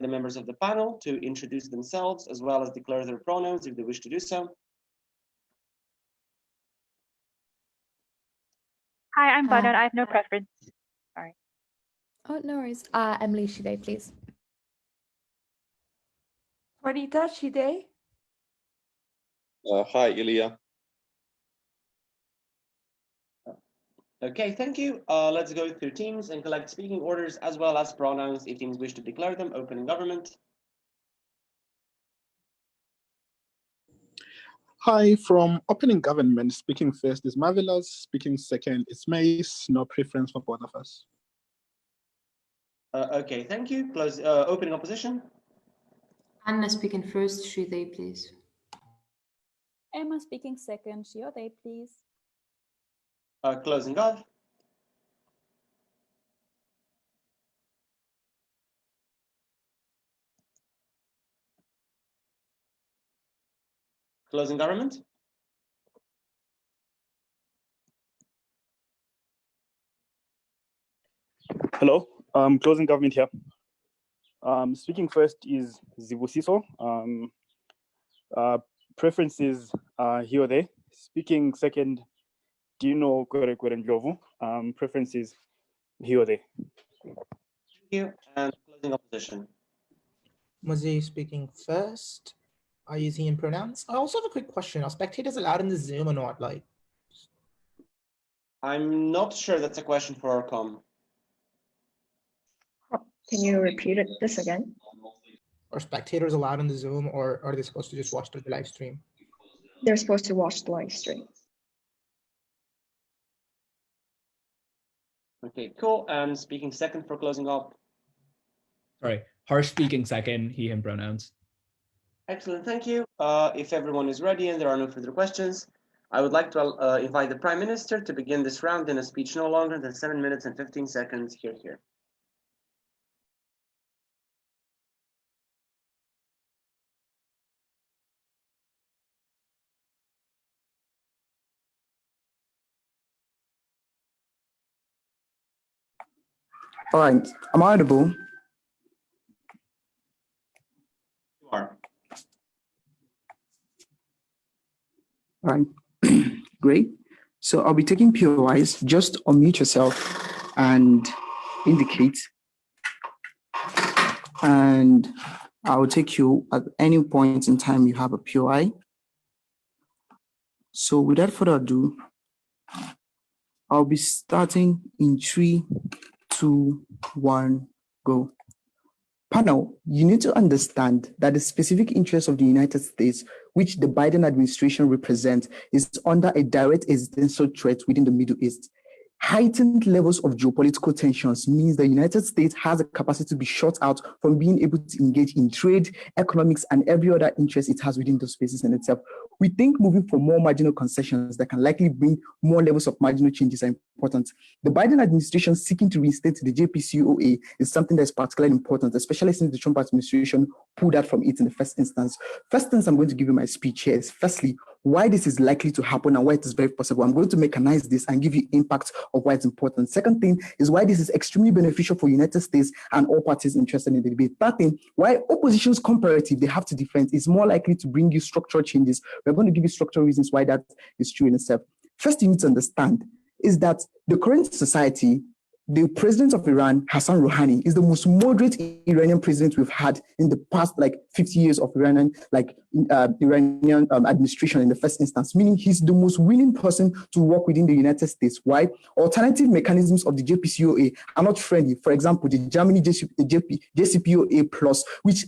members of the panel to introduce themselves as well as declare their pronouns if they wish to do so. Hi, I'm Banan. I have no preference. Sorry. Oh, no worries. Emily Shide, please. Juanita Shide. Hi, Ilya. Okay, thank you. Let's go through teams and collect speaking orders as well as pronouns if teams wish to declare them. Opening government. Hi, from opening government, speaking first is Marvelous, speaking second is Mace, no preference for both of us. Okay, thank you. Close. Opening opposition. Anna speaking first, she, they, please. Emma speaking second, she or they, please. Closing gov. Closing government. Hello, closing government here. Speaking first is Zibusiso. Preferences he or they. Speaking second, Dino Kwerenkwerenjovu. Preferences he or they. Thank you. And closing opposition. Moze speaking first. Are you using pronouns? I also have a quick question. Are spectators allowed in the Zoom or not? Like, I'm not sure that's a question for our com. Can you repeat this again? are spectators allowed in the Zoom, or are they supposed to just watch the live stream? They're supposed to watch the live stream. Okay, cool. And speaking second for closing up. Sorry, Harsh speaking second, he, him pronouns. Excellent, thank you. If everyone is ready and there are no further questions, I would like to invite the Prime Minister to begin this round in a speech no longer than 7 minutes and 15 seconds. Here. All right, am I audible? You are. All right, great. So I'll be taking POIs. Just unmute yourself and indicate. And I will take you at any point in time you have a POI. So without further ado, I'll be starting in 3, 2, 1, go. Panel, you need to understand that the specific interest of the United States, which the Biden administration represents, is under a direct existential threat within the Middle East. Heightened levels of geopolitical tensions means the United States has a capacity to be shut out from being able to engage in trade, economics, and every other interest it has within those spaces in itself. We think moving for more marginal concessions that can likely bring more levels of marginal changes are important. The Biden administration seeking to reinstate the JCPOA is something that is particularly important, especially since the Trump administration pulled out from it in the first instance. First things I'm going to give you my speech here is firstly, why this is likely to happen and why it is very possible. I'm going to mechanize this and give you impact of why it's important. Second thing is why this is extremely beneficial for United States and all parties interested in the debate. Third thing, why opposition's comparative they have to defend is more likely to bring you structural changes. We're going to give you structural reasons why that is true in itself. First, you need to understand is that the current society, the president of Iran, Hassan Rouhani, is the most moderate Iranian president we've had in the past 50 years of Iranian administration in the first instance, meaning he's the most willing person to work within the United States. Why? Alternative mechanisms of the JCPOA are not friendly. For example, the Germany JCPOA plus, which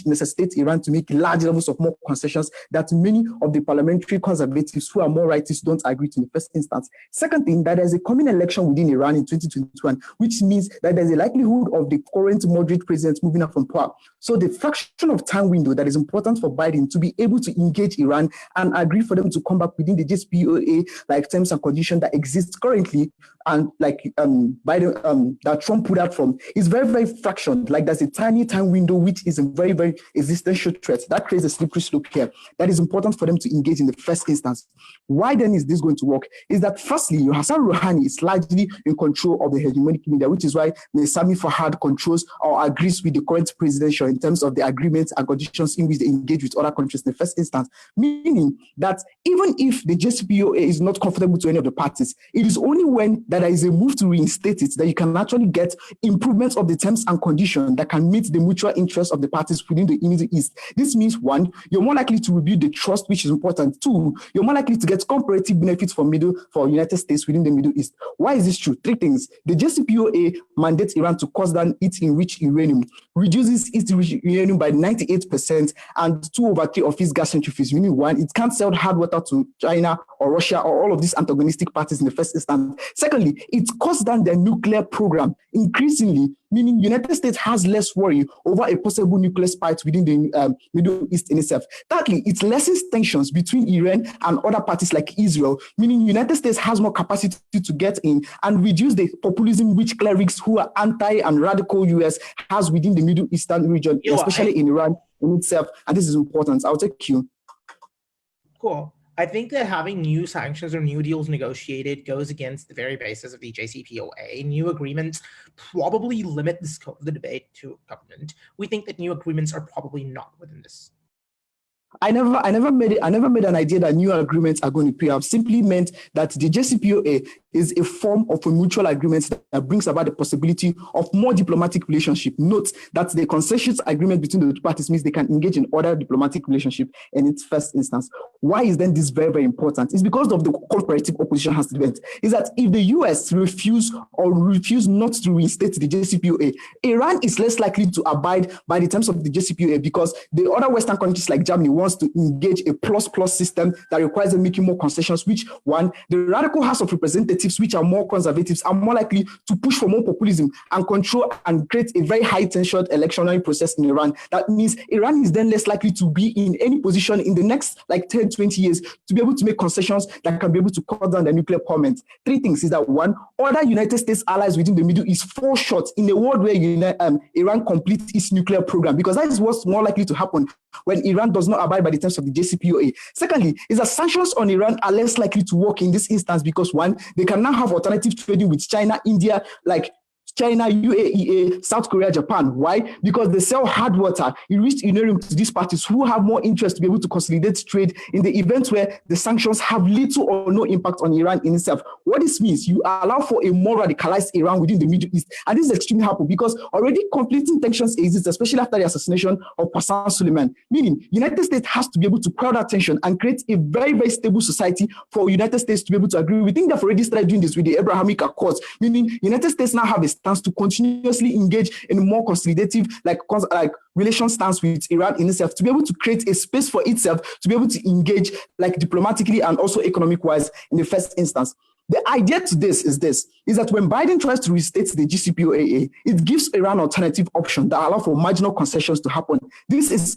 necessitates Iran to make large levels of more concessions that many of the parliamentary conservatives who are more rightists don't agree to in the first instance. Second thing, that there's a coming election within Iran in 2021, which means that there's a likelihood of the current moderate president moving up from power. So the fraction of time window that is important for Biden to be able to engage Iran and agree for them to come back within the JCPOA terms and conditions that exist currently and Biden that Trump put out from is very, very fractioned. Like there's a tiny time window which is a very, very existential threat. That creates a slippery slope here. That is important for them to engage in the first instance. Why then is this going to work? Is that firstly, Hassan Rouhani is largely in control of the hegemonic media, which is why Sami Fahad controls or agrees with the current presidential in terms of the agreements and conditions in which they engage with other countries in the first instance. Meaning that even if the JCPOA is not comfortable to any of the parties, it is only when there is a move to reinstate it that you can actually get improvements of the terms and conditions that can meet the mutual interests of the parties within the Middle East. This means, one, you're more likely to rebuild the trust, which is important. Two, you're more likely to get comparative benefits for United States within the Middle East. Why is this true? Three things. The JCPOA mandates Iran to cut down its enriched uranium, reduces its enriched uranium by 98%, and 2/3 of its gas centrifuges. Meaning, one, it can't sell hard water to China or Russia or all of these antagonistic parties in the first instance. Secondly, it cuts down their nuclear program increasingly, meaning United States has less worry over a possible nuclear spike within the Middle East in itself. Thirdly, it lessens tensions between Iran and other parties like Israel, meaning United States has more capacity to get in and reduce the populism which clerics who are anti and radical US has within the Middle Eastern region, especially in Iran in itself. And this is important. I'll take you. Cool. I think that having new sanctions or new deals negotiated goes against the very basis of the JCPOA. New agreements probably limit the scope of the debate to government. We think that new agreements are probably not within this. I never made an idea that new agreements are going to pay. I've simply meant that the JCPOA is a form of a mutual agreement that brings about the possibility of more diplomatic relationship. Note that the concessions agreement between the two parties means they can engage in other diplomatic relationship in its first instance. Why is then this very, very important? It's because of the comparative opposition has developed. Is that if the US refuse not to reinstate the JCPOA, Iran is less likely to abide by the terms of the JCPOA because the other Western countries like Germany wants to engage a plus-plus system that requires them making more concessions, which one, the radical House of Representatives, which are more conservatives, are more likely to push for more populism and control and create a very high-tension electionary process in Iran. That means Iran is then less likely to be in any position in the next 10, 20 years to be able to make concessions that can be able to cut down the nuclear armament. Three things is that one, other United States allies within the Middle East fall short in a world where Iran completes its nuclear program, because that is what's more likely to happen when Iran does not abide by the terms of the JCPOA. Secondly, is that sanctions on Iran are less likely to work in this instance because one, they can now have alternative trading with China, India, like China, UAE, South Korea, Japan. Why? Because they sell hard water, enriched uranium to these parties who have more interest to be able to consolidate trade in the event where the sanctions have little or no impact on Iran in itself. What this means, you allow for a more radicalized Iran within the Middle East. And this is extremely helpful because already conflicting tensions exist, especially after the assassination of Qasem Soleimani. Meaning, United States has to be able to quell that tension and create a very, very stable society for United States to be able to agree. We think they've already started doing this with the Abrahamic Accords, meaning United States now have a stance to continuously engage in a more consolidative, relation stance with Iran in itself, to be able to create a space for itself to be able to engage diplomatically and also economic-wise in the first instance. The idea to this is that when Biden tries to restate the JCPOA, it gives Iran an alternative option that allows for marginal concessions to happen. This is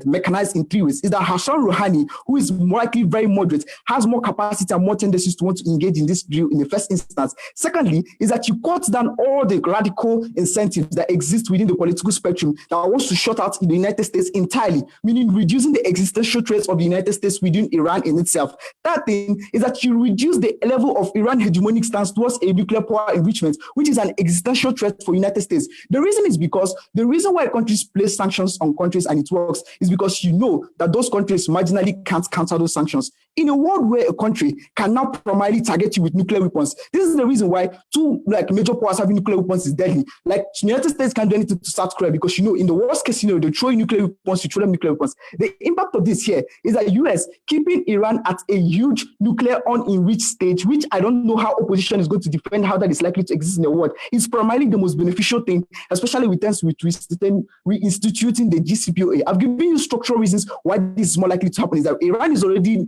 mechanized in three ways. Is that Hassan Rouhani, who is likely very moderate, has more capacity and more tendencies to want to engage in this deal in the first instance. Secondly, is that you cut down all the radical incentives that exist within the political spectrum that wants to shut out the United States entirely, meaning reducing the existential threats of the United States within Iran in itself. Third thing is that you reduce the level of Iran hegemonic stance towards a nuclear power enrichment, which is an existential threat for United States. The reason is because the reason why countries place sanctions on countries and it works is because you know that those countries marginally can't counter those sanctions. In a world where a country can now primarily target you with nuclear weapons, this is the reason why two major powers having nuclear weapons is deadly. Like United States can't do anything to South Korea because in the worst case scenario, they throw nuclear weapons, you throw them nuclear weapons. The impact of this here is that US keeping Iran at a huge nuclear unenriched stage, which I don't know how opposition is going to defend how that is likely to exist in the world. It's primarily the most beneficial thing, especially with terms with reinstituting the JCPOA. I've given you structural reasons why this is more likely to happen. Is that Iran is already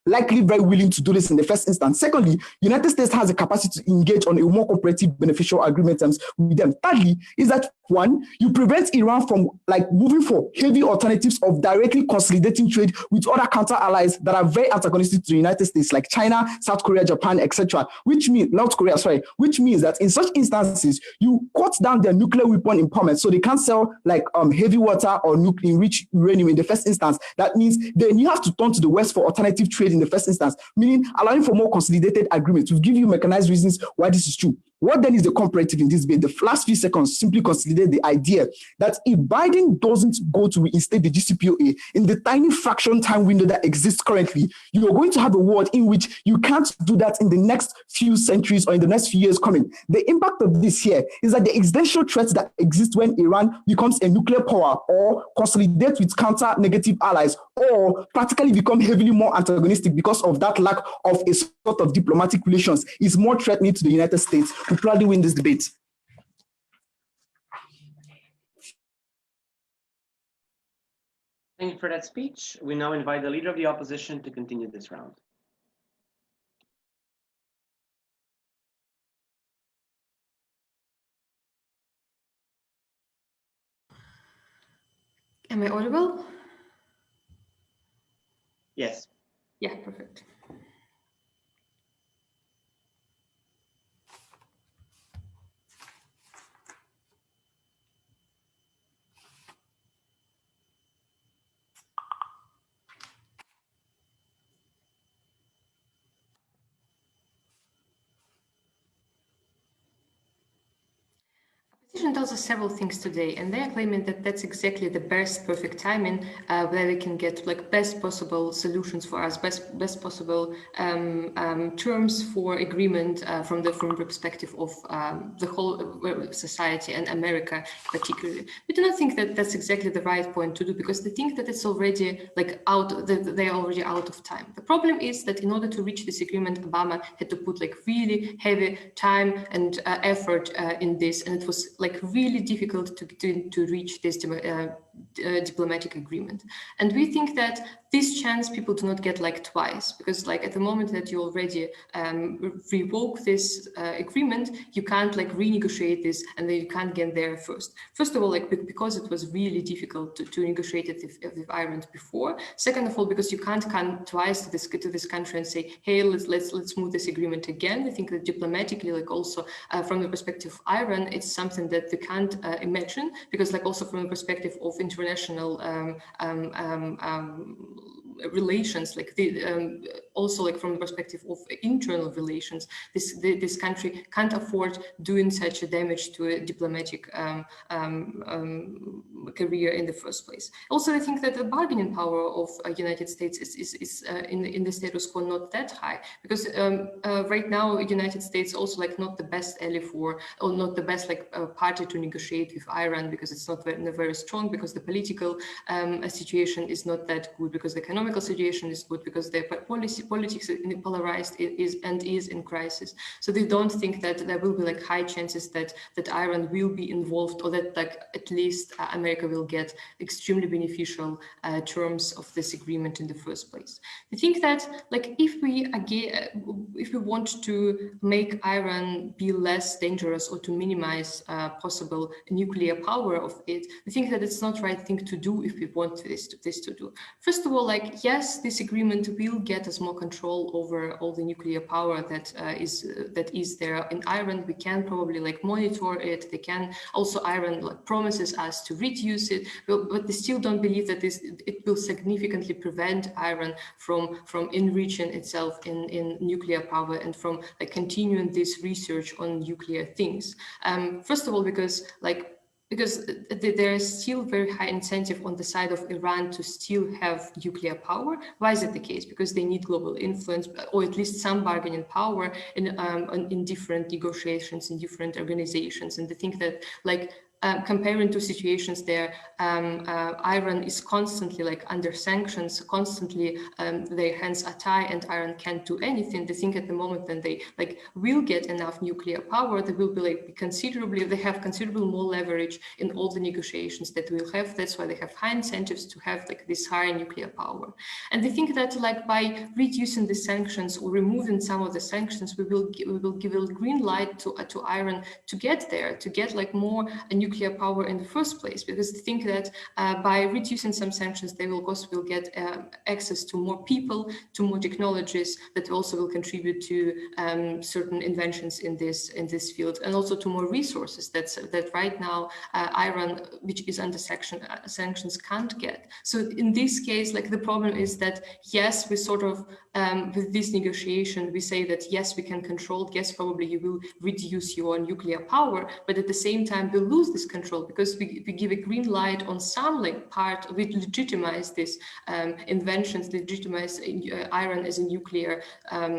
likely very willing to do this in the first instance. Secondly, United States has a capacity to engage on a more cooperative, beneficial agreement terms with them. Thirdly, is that one, you prevent Iran from moving for heavy alternatives of directly consolidating trade with other counter allies that are very antagonistic to the United States, like China, South South Korea, Japan, etc., which means that in such instances, you cut down their nuclear weapon empowerment, so they can't sell like heavy water or enriched uranium in the first instance. That means then you have to turn to the West for alternative trade in the first instance, meaning allowing for more consolidated agreements. We'll give you mechanized reasons why this is true. What then is the comparative in this debate? The last few seconds simply consolidate the idea that if Biden doesn't go to reinstate the JCPOA in the tiny fraction time window that exists currently, you are going to have a world in which you can't do that in the next few centuries or in the next few years coming. The impact of this here is that the existential threats that exist when Iran becomes a nuclear power or consolidates with counter-negative allies or practically become heavily more antagonistic because of that lack of a sort of diplomatic relations is more threatening to the United States. We probably win this debate. Thank you for that speech. We now invite the leader of the opposition to continue this round. Am I audible? Yes. Yeah, perfect. Opposition tells us several things today, and they are claiming that that's exactly the best perfect timing where we can get like best possible solutions for us, best possible terms for agreement from the perspective of the whole society and America particularly. We do not think that that's exactly the right point to do, because they think that it's already like they are already out of time. The problem is that in order to reach this agreement, Obama had to put like really heavy time and effort in this, and it was like really difficult to reach this diplomatic agreement. And we think that this chance people do not get like twice, because like at the moment that you already revoke this agreement, you can't like renegotiate this, and then you can't get there first. First of all, like because it was really difficult to negotiate it with Iran before. Second of all, because you can't come twice to this country and say, hey, let's move this agreement again. I think that diplomatically, like also from the perspective of Iran, it's something that they can't imagine, because like also from the perspective of international relations, like also like from the perspective of internal relations, this country can't afford doing such a damage to a diplomatic career in the first place. Also, I think that the bargaining power of United States is in the status quo not that high, because right now United States also like not the best ally for, or not the best like party to negotiate with Iran, because it's not very strong, because the political situation is not that good, because the economical situation is good, because the politics is polarized is in crisis. So they don't think that there will be like high chances that Iran will be involved, or that like at least America will get extremely beneficial terms of this agreement in the first place. I think that like if we want to make Iran be less dangerous, or to minimize possible nuclear power of it, I think that it's not the right thing to do if we want this to do. First of all, like yes, this agreement will get us more control over all the nuclear power that is there in Iran. We can probably like monitor it. They can also, Iran like promises us to reduce it, but they still don't believe that it will significantly prevent Iran from enriching itself in nuclear power and from like continuing this research on nuclear things. First of all, because there is still very high incentive on the side of Iran to still have nuclear power. Why is it the case? Because they need global influence, or at least some bargaining power in different negotiations, in different organizations. And they think that like comparing to situations there, Iran is constantly like under sanctions, constantly their hands are tied, and Iran can't do anything. They think at the moment that they like will get enough nuclear power, they will be like they have considerable more leverage in all the negotiations that we'll have. That's why they have high incentives to have like this higher nuclear power. And they think that like by reducing the sanctions or removing some of the sanctions, we will give a green light to Iran to get there, to get like more nuclear nuclear power in the first place, because they think that by reducing some sanctions, they will also will get access to more people, to more technologies that also will contribute to certain inventions in this field, and also to more resources that right now Iran, which is under sanctions, can't get. So in this case, like the problem is that yes, we sort of with this negotiation we say that yes, we can control, yes, probably you will reduce your nuclear power, but at the same time we lose this control because we give a green light on some like part, we legitimize this inventions, legitimize Iran as a nuclear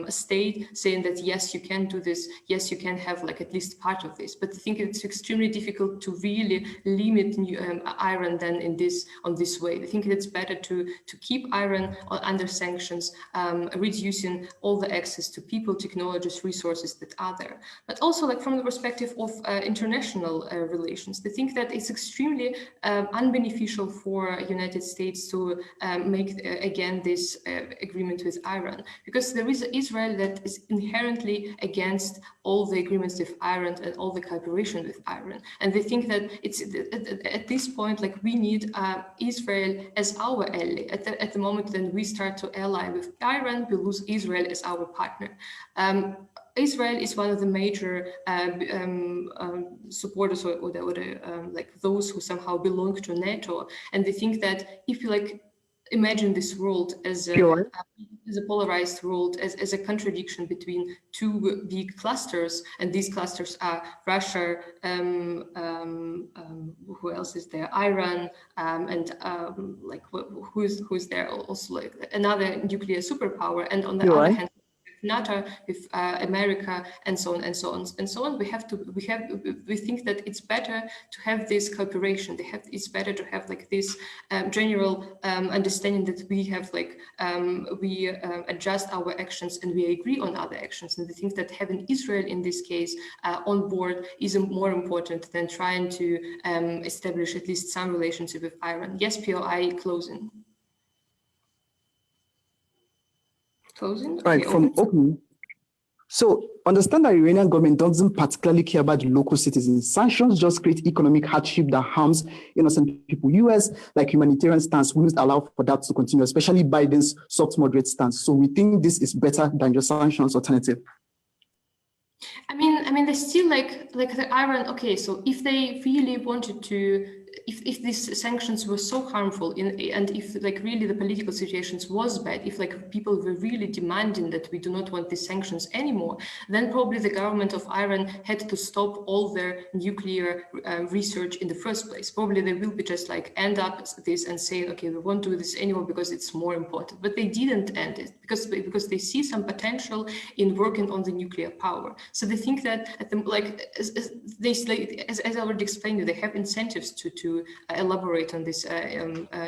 state, saying that yes, you can do this, yes, you can have like at least part of this. But I think it's extremely difficult to really limit Iran then on this way. I think it's better to keep Iran under sanctions, reducing all the access to people, technologies, resources that are there. But also like from the perspective of international relations, they think that it's extremely unbeneficial for United States to make again this agreement with Iran, because there is Israel that is inherently against all the agreements with Iran and all the cooperation with Iran. And they think that it's at this point, like we need Israel as our ally. At the moment then we start to ally with Iran, we lose Israel as our partner. Israel is one of the major supporters or like those who somehow belong to NATO, and they think that if you like imagine this world as a polarized world, as a contradiction between two big clusters, and these clusters are Russia, who else is there? Iran, and like who's there? Also like another nuclear superpower, and on the other hand, NATO, with America, and so on and so on and so on. We think that it's better to have this cooperation. It's better to have like this general understanding that we have like we adjust our actions and we agree on other actions. And we think that having Israel in this case on board is more important than trying to establish at least some relationship with Iran. Yes, POI closing. Closing? Okay, right, from open. So understand that Iranian government doesn't particularly care about the local citizens. Sanctions just create economic hardship that harms innocent people. US, like humanitarian stance, wouldn't allow for that to continue, especially Biden's soft moderate stance. So we think this is better than just sanctions alternative. I mean, they still like the Iran. Okay, so if they really wanted to, if these sanctions were so harmful, and if like really the political situations was bad, if like people were really demanding that we do not want these sanctions anymore, then probably the government of Iran had to stop all their nuclear research in the first place. Probably they will be just like end up this and saying, okay, we won't do this anymore because it's more important. But they didn't end it because they see some potential in working on the nuclear power. So they think that at the, like as I already explained, they have incentives to elaborate on this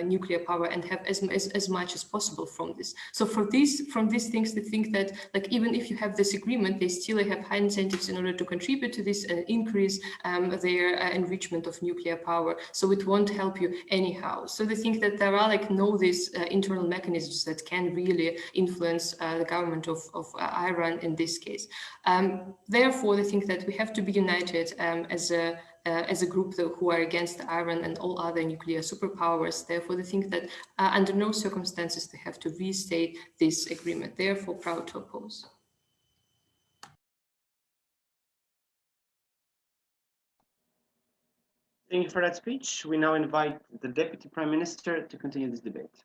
nuclear power and have as much as possible from this. So from these things, they think that like even if you have this agreement, they still have high incentives in order to contribute to this and increase their enrichment of nuclear power. So it won't help you anyhow. So they think that there are like these internal mechanisms that can really influence the government of Iran in this case. Therefore, they think that we have to be united as a group who are against Iran and all other nuclear superpowers. Therefore, they think that under no circumstances they have to restate this agreement. Therefore, proud to oppose. Thank you for that speech. We now invite the Deputy Prime Minister to continue this debate.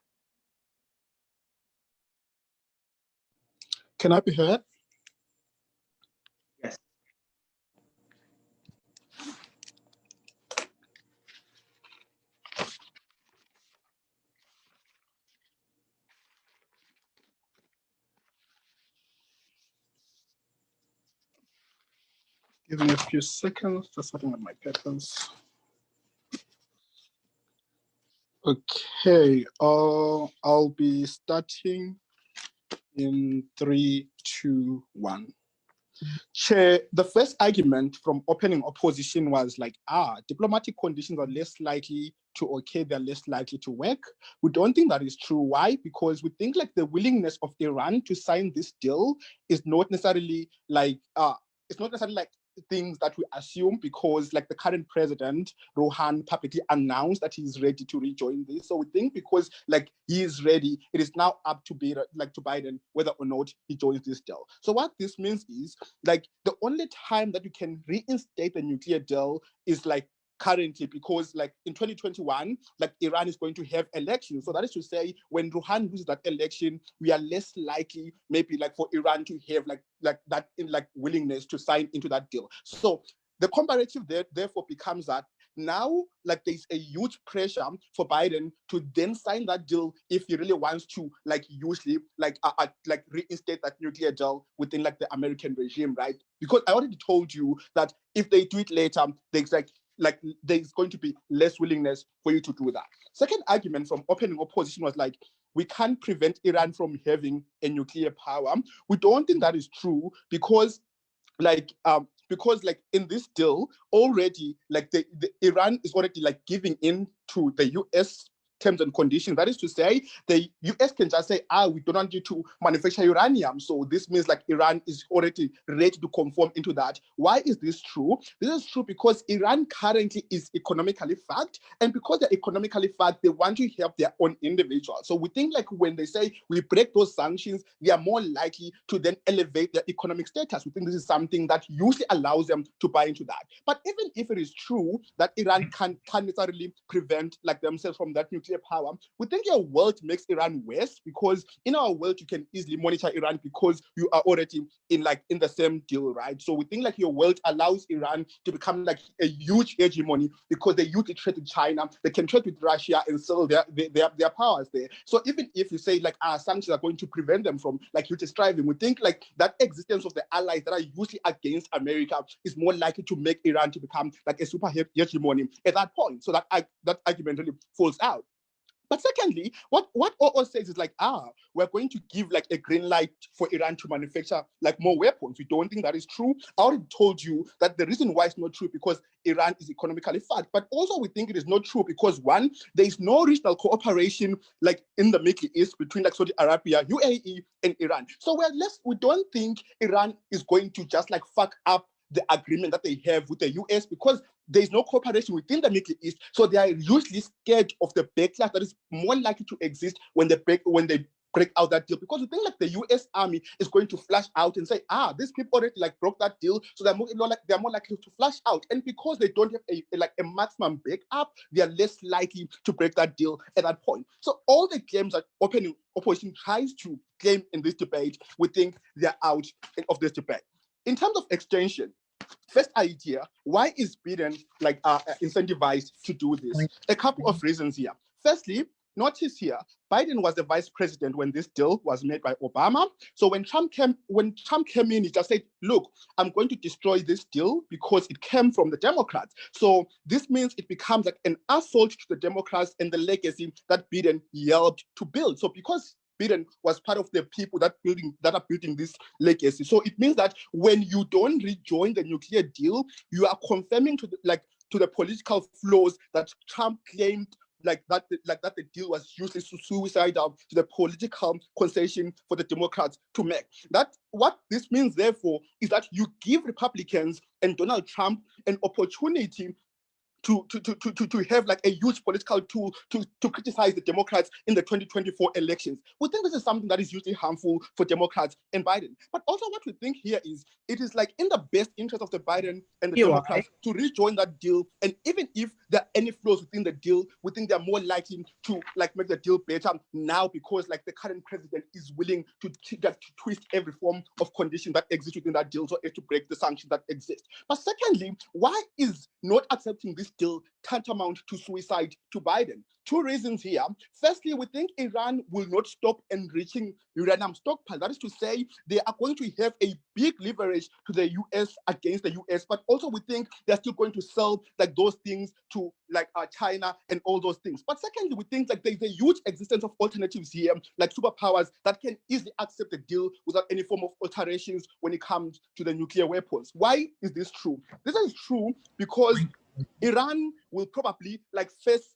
Can I be heard? Yes. Give me a few seconds, just starting with my papers. Okay, I'll be starting in 3, 2, 1. Chair, the first argument from opening opposition was like, diplomatic conditions are less likely to occur, they're less likely to work. We don't think that is true. Why? Because we think like the willingness of Iran to sign this deal is not necessarily like, things that we assume because like the current president, Rouhani, publicly announced that he's ready to rejoin this. So we think because like he is ready, it is now up to Biden whether or not he joins this deal. So what this means is like the only time that you can reinstate the nuclear deal is like currently, because like in 2021, like Iran is going to have elections. So that is to say, when Rouhani loses that election, we are less likely maybe like for Iran to have like that in like willingness to sign into that deal. So the comparative there therefore becomes that now like there's a huge pressure for Biden to then sign that deal if he really wants to like usually like reinstate that nuclear deal within like the American regime, right? Because I already told you that if they do it later, there's like there's going to be less willingness for you to do that. Second argument from opening opposition was like, we can't prevent Iran from having a nuclear power. We don't think that is true because in this deal already like the Iran is already like giving in to the US terms and conditions. That is to say, the US can just say, we don't want you to manufacture uranium. So this means like Iran is already ready to conform into that. Why is this true? This is true because Iran currently is economically fucked. And because they're economically fucked, they want to help their own individuals. So we think like when they say we break those sanctions, they are more likely to then elevate their economic status. We think this is something that usually allows them to buy into that. But even if it is true that Iran can't necessarily prevent like themselves from that nuclear power, we think your world makes Iran worse because in our world you can easily monitor Iran because you are already in the same deal, right? So we think like your world allows Iran to become like a huge hegemony because they usually trade with China, they can trade with Russia and sell their powers there. So even if you say like sanctions are going to prevent them from like huge striving, we think like that existence of the allies that are usually against America is more likely to make Iran to become like a super hegemony at that point. So that argument really falls out. But secondly, what OO says is like, we're going to give like a green light for Iran to manufacture like more weapons. We don't think that is true. I already told you that the reason why it's not true because Iran is economically fat, but also we think it is not true because one, there is no regional cooperation like in the Middle East between like Saudi Arabia, UAE, and Iran. So we don't think Iran is going to just like fuck up the agreement that they have with the US because there is no cooperation within the Middle East. So they are usually scared of the backlash that is more likely to exist when they break out that deal, because we think like the US Army is going to flash out and say, these people already like broke that deal, so they're more likely to flash out. And because they don't have a maximum backup, they are less likely to break that deal at that point. So all the claims that opening opposition tries to claim in this debate, we think they're out of this debate. In terms of extension, first idea, why is Biden like incentivized to do this? A couple of reasons here. Firstly, notice here, Biden was the vice president when this deal was made by Obama. So when Trump came in, he just said, look, I'm going to destroy this deal because it came from the Democrats. So this means it becomes like an assault to the Democrats and the legacy that Biden helped to build. So because Biden was part of the people that are building this legacy. So it means that when you don't rejoin the nuclear deal, you are confirming to the political flaws that Trump claimed that the deal was useless, suicidal to the political concession for the Democrats to make. That what this means, therefore, is that you give Republicans and Donald Trump an opportunity to have like a huge political tool to criticize the Democrats in the 2024 elections. We think this is something that is hugely harmful for Democrats and Biden. But also what we think here is, it is like in the best interest of the Biden and the Democrats to rejoin that deal. And even if there are any flaws within the deal, we think they're more likely to like make the deal better now because like the current president is willing to twist every form of condition that exists within that deal so as to break the sanctions that exist. But secondly, why is not accepting this deal tantamount to suicide to Biden? Two reasons here. Firstly, we think Iran will not stop enriching uranium stockpile. That is to say, they are going to have a big leverage to the US against the US, but also we think they're still going to sell like those things to like China and all those things. But secondly, we think like there's a huge existence of alternatives here, like superpowers that can easily accept the deal without any form of alterations when it comes to the nuclear weapons. Why is this true? This is true because Iran will probably like face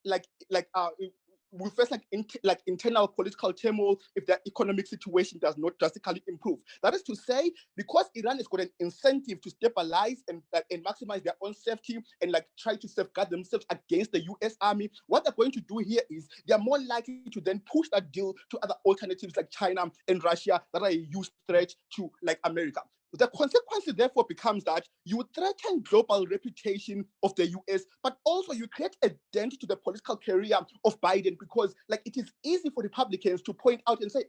we face like internal political turmoil if their economic situation does not drastically improve. That is to say, because Iran has got an incentive to stabilize and maximize their own safety and like try to safeguard themselves against the US Army, what they're going to do here is they're more likely to then push that deal to other alternatives like China and Russia that are a huge threat to like America. The consequence therefore becomes that you threaten global reputation of the US, but also you create a dent to the political career of Biden, because like it is easy for Republicans to point out and say,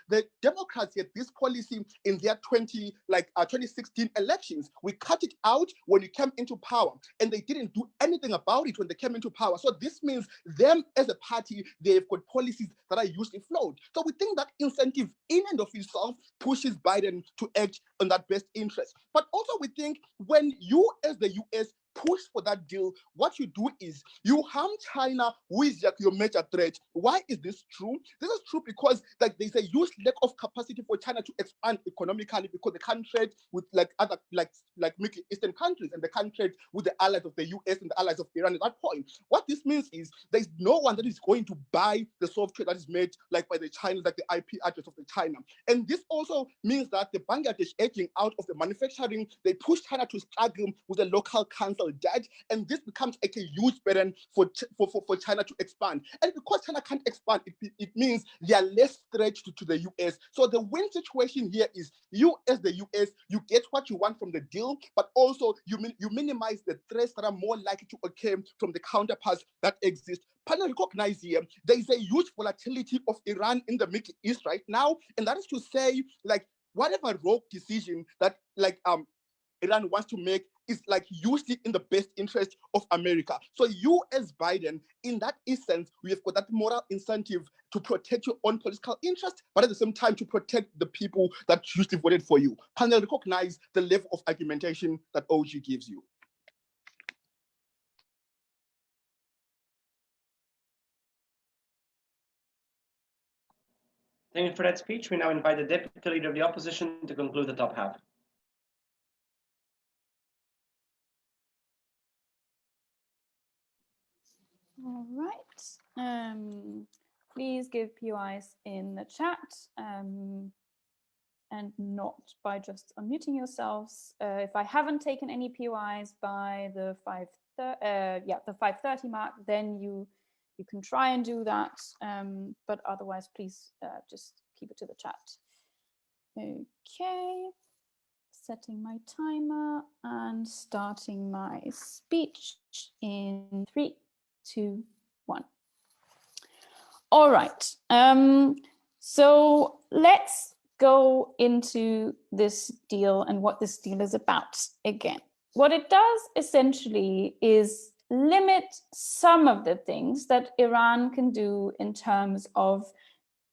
the Democrats had this policy in their 2016 elections. We cut it out when you came into power, and they didn't do anything about it when they came into power. So this means them as a party, they've got policies that are usually flawed. So we think that incentive in and of itself pushes Biden to act on that best interest. But also we think when you as the US push for that deal, what you do is you harm China, who is like your major threat. Why is this true? This is true because like there's a huge lack of capacity for China to expand economically, because they can't trade with like other like Middle Eastern countries, and they can't trade with the allies of the US and the allies of Iran at that point. What this means is there's no one that is going to buy the software that is made like by the Chinese, like the IP address of the China. And this also means that the Bangladesh edging out of the manufacturing, they push China to struggle with the local council debt, and this becomes like a huge burden for China to expand. And because China can't expand, it means they are less stretched to the US. So the win situation here is you as the US, you get what you want from the deal, but also you minimize the threats that are more likely to occur from the counterparts that exist. Panel recognize here, there is a huge volatility of Iran in the Middle East right now, and that is to say, like whatever rogue decision that Iran wants to make is like usually in the best interest of America. So you as Biden, in that instance, we have got that moral incentive to protect your own political interest, but at the same time to protect the people that usually voted for you. Panel recognize the level of argumentation that OG gives you. Thank you for that speech. We now invite the Deputy Leader of the Opposition to conclude the top half. All right. Please give POIs in the chat, and not by just unmuting yourselves. If I haven't taken any POIs by the 5:30 mark, then you can try and do that. But otherwise, please just keep it to the chat. Okay. Setting my timer and starting my speech in 3, 2, 1. All right. So let's go into this deal and what this deal is about again. What it does essentially is limit some of the things that Iran can do in terms of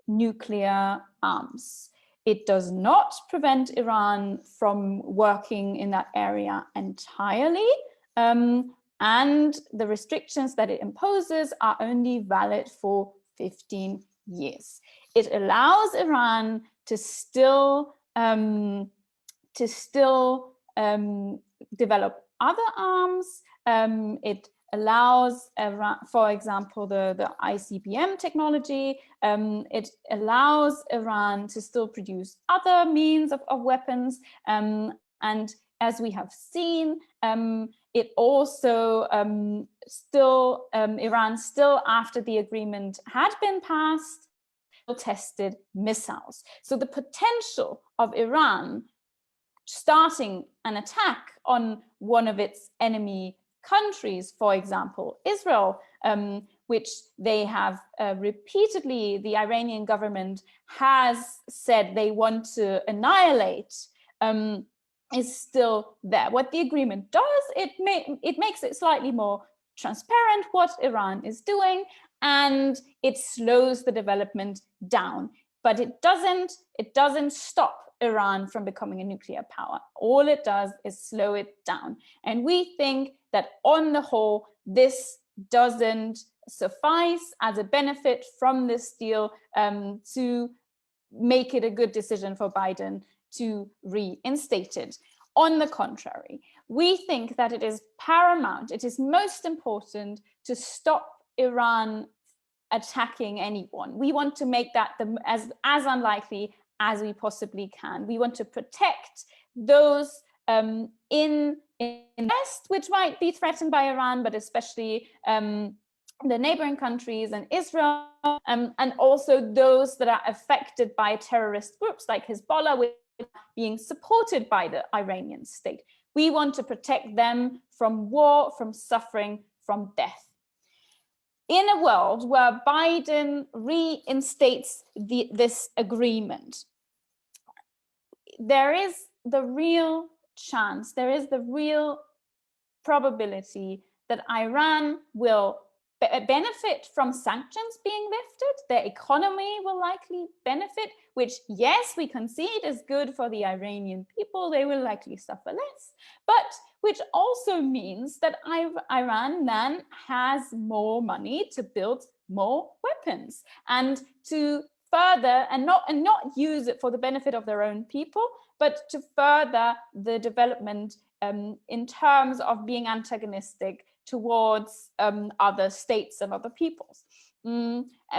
nuclear arms. It does not prevent Iran from working in that area entirely, and the restrictions that it imposes are only valid for 15 years. It allows Iran to still develop other arms. It allows Iran, for example, the ICBM technology. It allows Iran to still produce other means of weapons. And as we have seen, it also Iran still, after the agreement had been passed, tested missiles. So the potential of Iran starting an attack on one of its enemy countries, for example, Israel, which they have repeatedly, the Iranian government has said they want to annihilate, is still there. What the agreement does, it makes it slightly more transparent what Iran is doing, and it slows the development down. But it doesn't stop Iran from becoming a nuclear power. All it does is slow it down. And we think that on the whole, this doesn't suffice as a benefit from this deal to make it a good decision for Biden to reinstate it. On the contrary, we think that it is paramount, it is most important to stop Iran attacking anyone. We want to make that as unlikely as we possibly can. We want to protect those in the West, which might be threatened by Iran, but especially the neighboring countries and Israel, and also those that are affected by terrorist groups like Hezbollah, which are being supported by the Iranian state. We want to protect them from war, from suffering, from death. In a world where Biden reinstates this agreement, there is the real chance, there is the real probability that Iran will benefit from sanctions being lifted. Their economy will likely benefit, which, yes, we concede is good for the Iranian people. They will likely suffer less, but which also means that Iran then has more money to build more weapons and to further and not use it for the benefit of their own people, but to further the development in terms of being antagonistic towards other states and other peoples.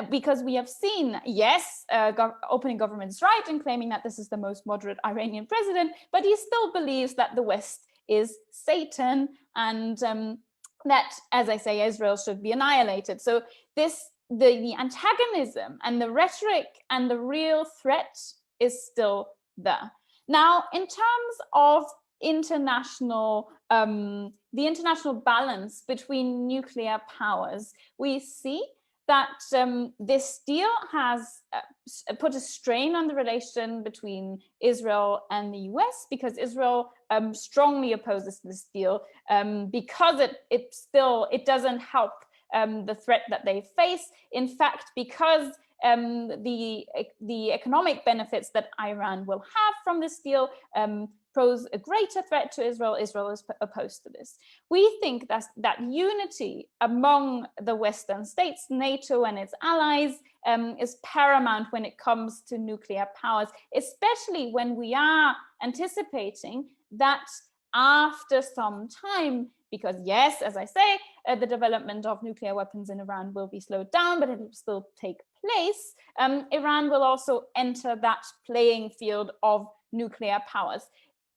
Because we have seen, yes, opening government's right in claiming that this is the most moderate Iranian president, but he still believes that the West is Satan and that, as I say, Israel should be annihilated. So the antagonism and the rhetoric and the real threat is still there. Now, in terms of international, the international balance between nuclear powers, we see that this deal has put a strain on the relation between Israel and the US, because Israel strongly opposes this deal because it doesn't help the threat that they face. In fact, because the economic benefits that Iran will have from this deal pose a greater threat to Israel. Israel is opposed to this. We think that unity among the Western states, NATO and its allies, is paramount when it comes to nuclear powers, especially when we are anticipating that after some time, because yes, as I say, the development of nuclear weapons in Iran will be slowed down, but it will still take place. Iran will also enter that playing field of nuclear powers.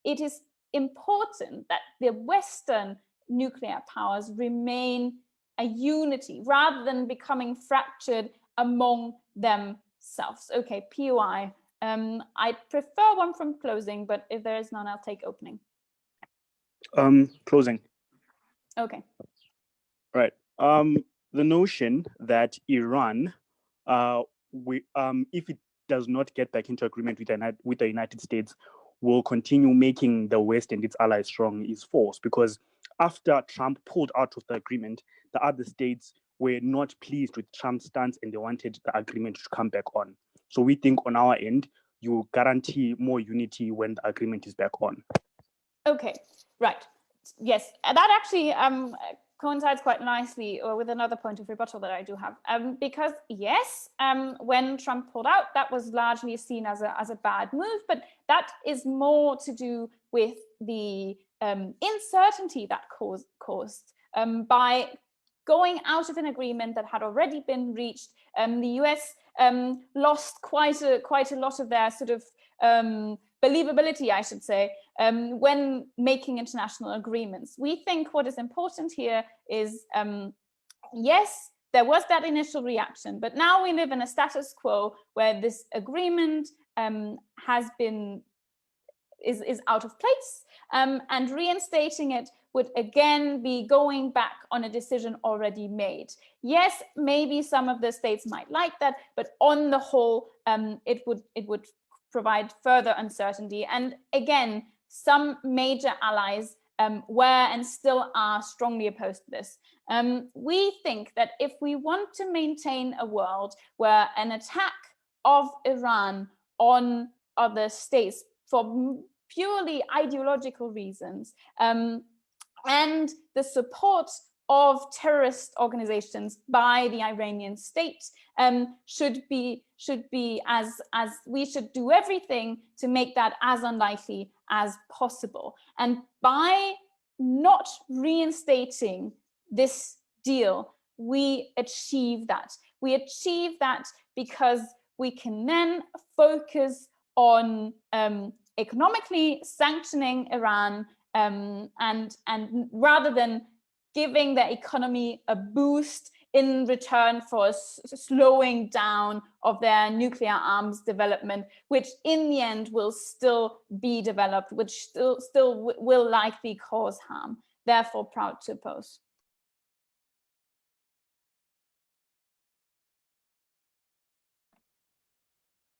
It is important that the Western nuclear powers remain a unity rather than becoming fractured among themselves. Okay, POI. I prefer one from closing, but if there is none, I'll take opening. Closing. Okay. Right. The notion that Iran, if it does not get back into agreement with the United States, will continue making the West and its allies strong is false, because after Trump pulled out of the agreement, the other states were not pleased with Trump's stance and they wanted the agreement to come back on. So we think on our end, you guarantee more unity when the agreement is back on. Okay, right. Yes, that actually coincides quite nicely with another point of rebuttal that I do have, because yes, when Trump pulled out, that was largely seen as a bad move, but that is more to do with the uncertainty that caused by going out of an agreement that had already been reached. The US lost quite a lot of their sort of believability, I should say, when making international agreements. We think what is important here is, yes, there was that initial reaction, but now we live in a status quo where this agreement is out of place, and reinstating it would again be going back on a decision already made. Yes, maybe some of the states might like that, but on the whole, it would provide further uncertainty. And again, some major allies were and still are strongly opposed to this. We think that if we want to maintain a world where an attack of Iran on other states for purely ideological reasons and the support of terrorist organizations by the Iranian state should be as we should do everything to make that as unlikely as possible. And by not reinstating this deal, we achieve that? We achieve that because we can then focus on economically sanctioning Iran and rather than giving the economy a boost in return for a slowing down of their nuclear arms development, which in the end will still be developed, which still will likely cause harm. Therefore, proud to oppose.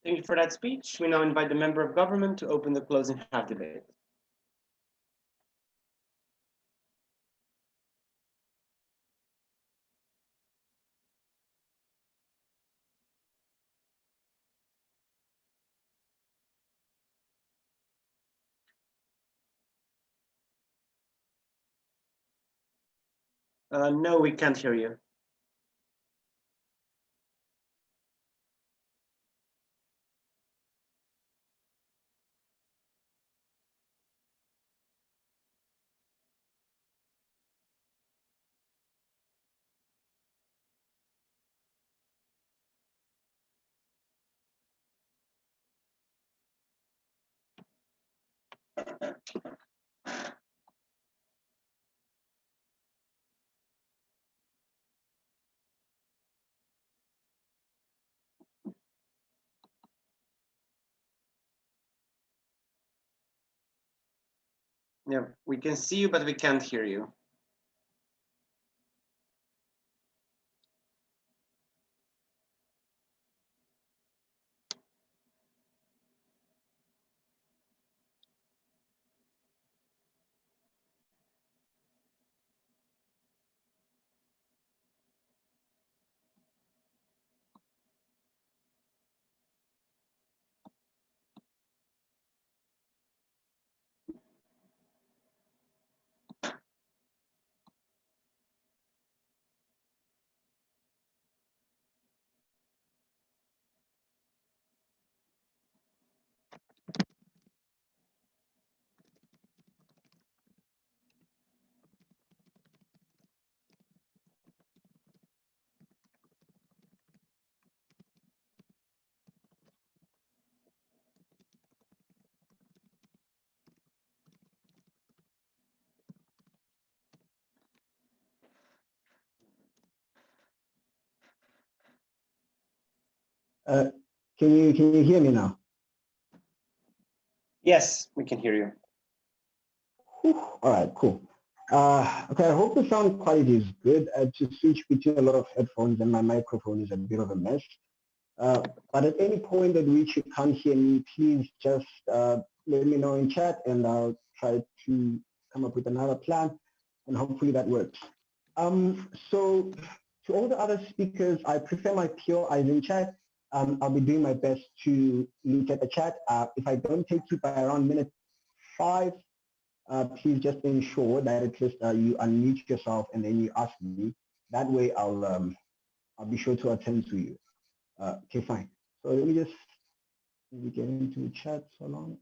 Thank you for that speech. We now invite the member of government to open the closing half debate. No, we can't hear you. Yeah, we can see you, but we can't hear you. Can you hear me now? Yes, we can hear you. Whew, all right, cool. Okay, I hope the sound quality is good. To switch between a lot of headphones and my microphone is a bit of a mess. But at any point at which you can't hear me, please just let me know in chat and I'll try to come up with another plan and hopefully that works. So to all the other speakers, I prefer my pure eyes in chat. I'll be doing my best to look at the chat. If I don't take you by around minute 5, please just ensure that at least you unmute yourself and then you ask me. That way I'll be sure to attend to you. Okay, fine. So let me just get into chat so long.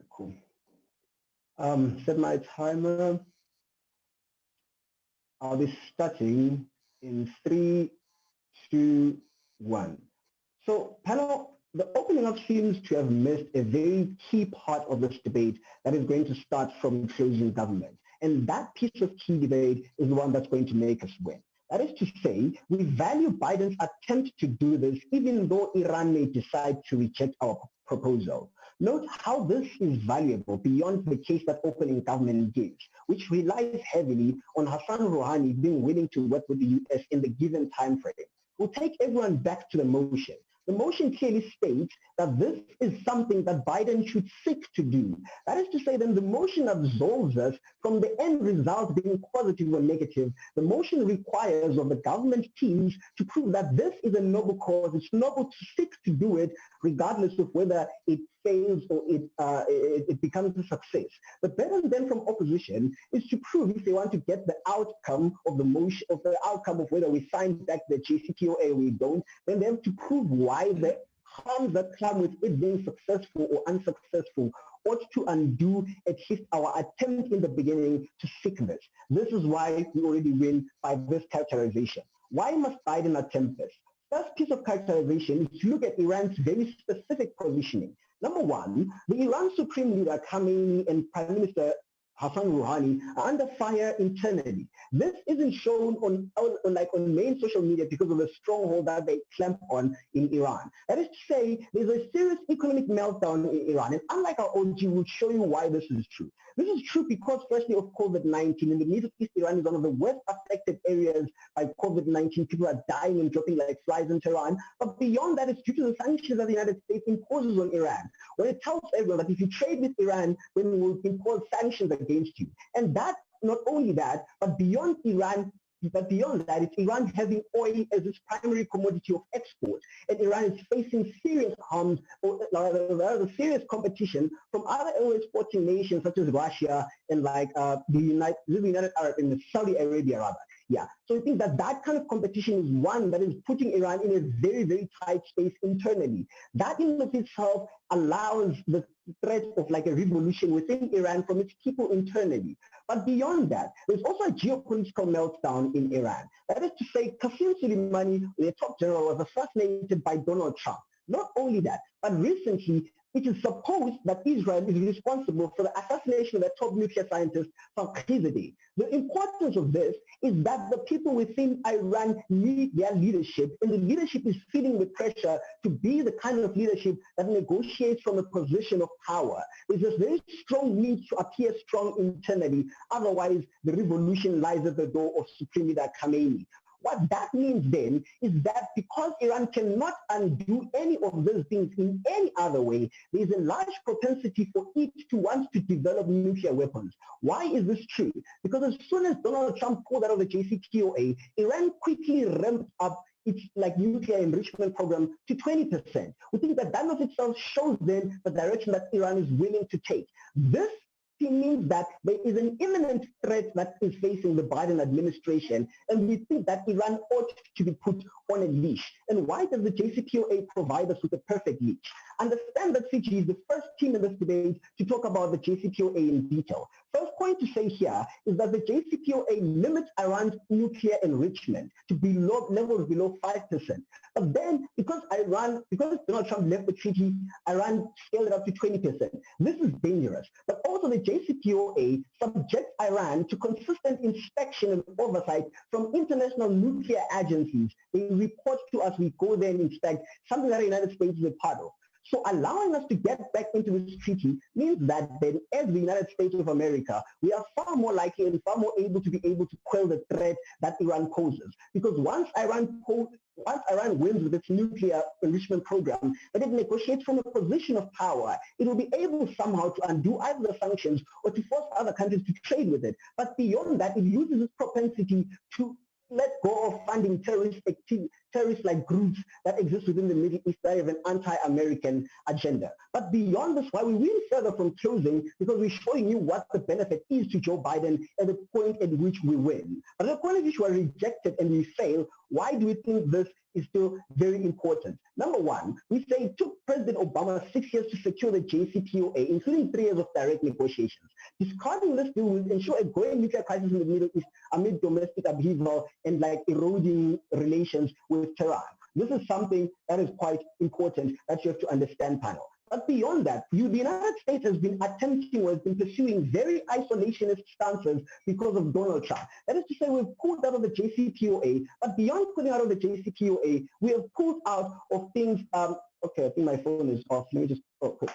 Cool. Set my timer. I'll be starting in 3, 2, 1. So panel, the opening up seems to have missed a very key part of this debate that is going to start from closing government. And that piece of key debate is the one that's going to make us win. That is to say, we value Biden's attempt to do this, even though Iran may decide to reject our proposal. Note how this is valuable beyond the case that opening government gives, which relies heavily on Hassan Rouhani being willing to work with the US in the given time frame. We'll take everyone back to the motion. The motion clearly states that this is something that Biden should seek to do. That is to say, then the motion absolves us from the end result being positive or negative. The motion requires of the government teams to prove that this is a noble cause. It's noble to seek to do it, regardless of whether it fails or it becomes a success. But better than from opposition is to prove if they want to get the outcome of the motion, of the outcome of whether we sign back the JCPOA or we don't, then they have to prove why the harms that come with it being successful or unsuccessful ought to undo at least our attempt in the beginning to seek this. This is why we already win by this characterization. Why must Biden attempt this? First piece of characterization is to look at Iran's very specific positioning. Number one, the Iran Supreme Leader Khamenei and Prime Minister Hassan Rouhani are under fire internally. This isn't shown on main social media because of the stronghold that they clamp on in Iran. That is to say, there's a serious economic meltdown in Iran, and unlike our OG, we'll show you why this is true. This is true because, firstly, of COVID-19. In the Middle East, Iran is one of the worst affected areas by COVID-19. People are dying and dropping like flies in Tehran. But beyond that, it's due to the sanctions that the United States imposes on Iran, when it tells everyone that if you trade with Iran, then we will impose sanctions against you. And that, not only that, but beyond Iran, it's Iran having oil as its primary commodity of export, and Iran is facing serious harms, or rather serious competition from other oil exporting nations such as Russia and the United Arab Emirates, Saudi Arabia rather. Yeah, so I think that kind of competition is one that is putting Iran in a very, very tight space internally. That in of itself allows the threat of a revolution within Iran from its people internally. But beyond that, there's also a geopolitical meltdown in Iran. That is to say, Qasem Soleimani, the top general, was assassinated by Donald Trump. Not only that, but recently, it is supposed that Israel is responsible for the assassination of the top nuclear scientist, Fakhrizadeh. The importance of this is that the people within Iran need their leadership, and the leadership is feeling the pressure to be the kind of leadership that negotiates from a position of power. There's a very strong need to appear strong internally, otherwise the revolution lies at the door of Supreme Leader Khamenei. What that means then is that because Iran cannot undo any of those things in any other way, there is a large propensity for it to want to develop nuclear weapons. Why is this true? Because as soon as Donald Trump pulled out of the JCPOA, Iran quickly ramped up its nuclear enrichment program to 20%. We think that of itself shows then the direction that Iran is willing to take. This means that there is an imminent threat that is facing the Biden administration, and we think that Iran ought to be put on a leash. And why does the JCPOA provide us with a perfect leash? Understand that Fiji is the first team in this debate to talk about the JCPOA in detail. First point to say here is that the JCPOA limits Iran's nuclear enrichment to levels below 5%. But then, because Donald Trump left the treaty, Iran scaled it up to 20%. This is dangerous. But also the JCPOA subjects Iran to consistent inspection and oversight from international nuclear agencies. They report to us, we go there and inspect, something that the United States is a part of. So allowing us to get back into this treaty means that then, as the United States of America, we are far more likely and far more able to quell the threat that Iran poses. Because once Iran wins with its nuclear enrichment program, that it negotiates from a position of power, it will be able somehow to undo either the sanctions or to force other countries to trade with it. But beyond that, it uses its propensity to let go of funding terrorist-like groups that exist within the Middle East that have an anti-American agenda. But beyond this, why we win further from closing, because we're showing you what the benefit is to Joe Biden at the point at which we win. But at the point at which we're rejected and we fail, why do we think this is still very important? Number one, we say it took President Obama 6 years to secure the JCPOA, including 3 years of direct negotiations. Discarding this deal will ensure a growing nuclear crisis in the Middle East amid domestic upheaval and eroding relations with Tehran. This is something that is quite important that you have to understand, panel. But beyond that, the United States has been pursuing very isolationist stances because of Donald Trump. That is to say, we've pulled out of the JCPOA, but beyond pulling out of the JCPOA, we have pulled out of things, okay, I think my phone is off. Let me just,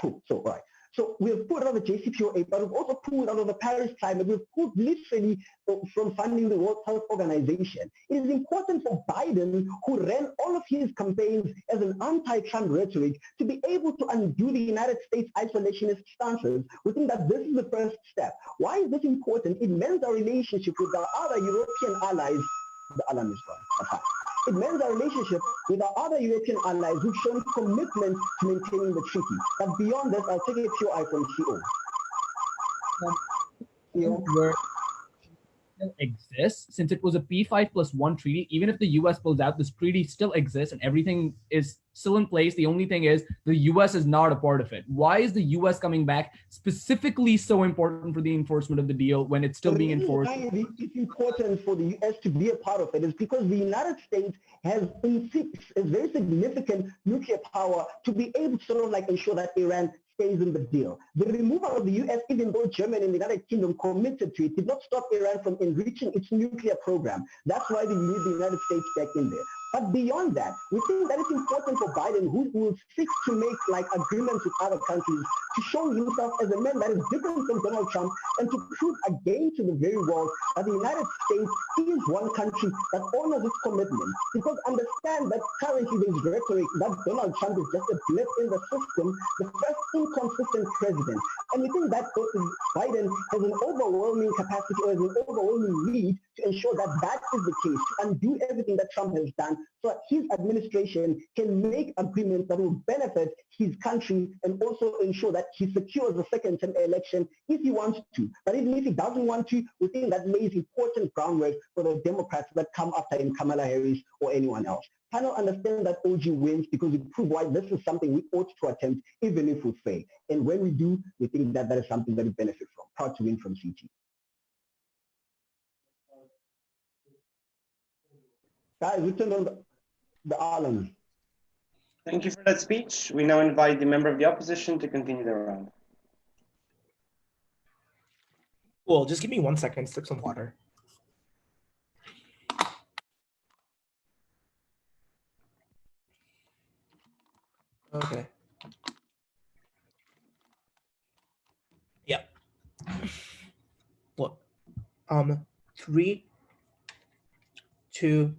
cool, so, all right. So we have pulled out of the JCPOA, but we've also pulled out of the Paris Climate. We've pulled literally from funding the World Health Organization. It is important for Biden, who ran all of his campaigns as an anti-Trump rhetoric, to be able to undo the United States isolationist stances. We think that this is the first step. Why is this important? It mends our relationship with our other European allies. The alarm is gone. It mends our relationship with our other European allies who've shown commitment to maintaining the treaty. But beyond this, I'll take a POI from CO. still exists, since it was a P5+1 treaty. Even if the US pulls out, this treaty still exists and everything is still in place. The only thing is the US is not a part of it. Why is the US coming back specifically so important for the enforcement of the deal when it's still being enforced? It's important for the US to be a part of it is because the United States has a very significant nuclear power to be able to sort of like ensure that Iran stays in the deal. The removal of the US, even though Germany and the United Kingdom committed to it, did not stop Iran from enriching its nuclear program. That's why they need the United States back in there. But beyond that, we think that it's important for Biden, who will seek to make like agreements with other countries, to show himself as a man that is different from Donald Trump and to prove again to the very world that the United States is one country that honors its commitments. Because understand that currently there's rhetoric that Donald Trump is just a blip in the system, the first inconsistent president. And we think that Biden has an overwhelming capacity or has an overwhelming need to ensure that that is the case, to undo everything that Trump has done so that his administration can make agreements that will benefit his country and also ensure that he secures a second-term election if he wants to. But even if he doesn't want to, we think that lays important groundwork for the Democrats that come after him, Kamala Harris or anyone else. Panel understand that OG wins because we prove why this is something we ought to attempt even if we fail. And when we do, we think that that is something that we benefit from. Proud to win from CT. Guys, we turn on the island. Thank you for that speech. We now invite the member of the opposition to continue the round. Cool, just give me 1 second, sip some water. Okay. Yeah. Look, 3, 2.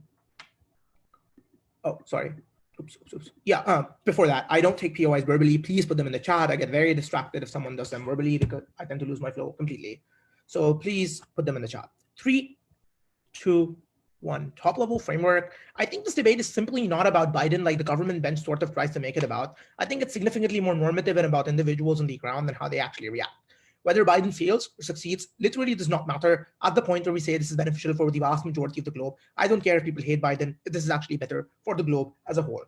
Oh, sorry. Oops. Yeah, before that, I don't take POIs verbally. Please put them in the chat. I get very distracted if someone does them verbally because I tend to lose my flow completely. So please put them in the chat. 3, 2, 1. Top level framework. I think this debate is simply not about Biden like the government bench sort of tries to make it about. I think it's significantly more normative and about individuals on the ground and how they actually react. Whether Biden fails or succeeds literally does not matter at the point where we say this is beneficial for the vast majority of the globe. I don't care if people hate Biden, if this is actually better for the globe as a whole.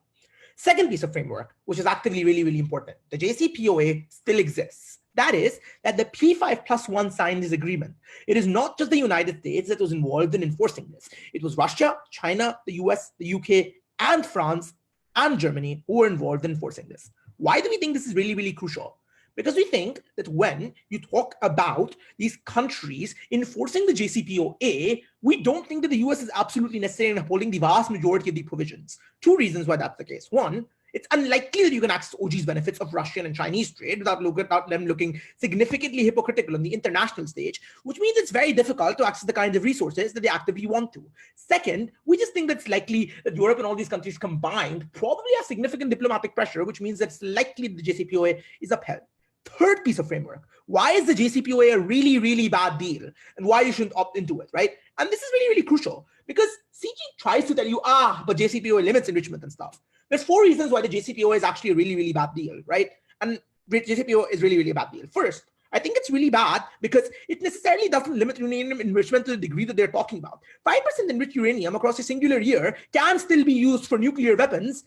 Second piece of framework, which is actively really, really important. The JCPOA still exists. That is, that the P5+1 signed this agreement. It is not just the United States that was involved in enforcing this. It was Russia, China, the US, the UK, and France, and Germany who were involved in enforcing this. Why do we think this is really, really crucial? Because we think that when you talk about these countries enforcing the JCPOA, we don't think that the US is absolutely necessary in upholding the vast majority of the provisions. 2 reasons why that's the case. 1, it's unlikely that you can access OG's benefits of Russian and Chinese trade without them looking significantly hypocritical on the international stage, which means it's very difficult to access the kinds of resources that they actively want to. Second, we just think that it's likely that Europe and all these countries combined probably have significant diplomatic pressure, which means that it's likely the JCPOA is upheld. Third piece of framework. Why is the JCPOA a really, really bad deal and why you shouldn't opt into it, right? And this is really, really crucial because CG tries to tell you, but JCPOA limits enrichment and stuff. There's 4 reasons why the JCPOA is actually a really, really bad deal, right? And JCPOA is really, really a bad deal. First, I think it's really bad because it necessarily doesn't limit uranium enrichment to the degree that they're talking about. 5% enriched uranium across a singular year can still be used for nuclear weapons,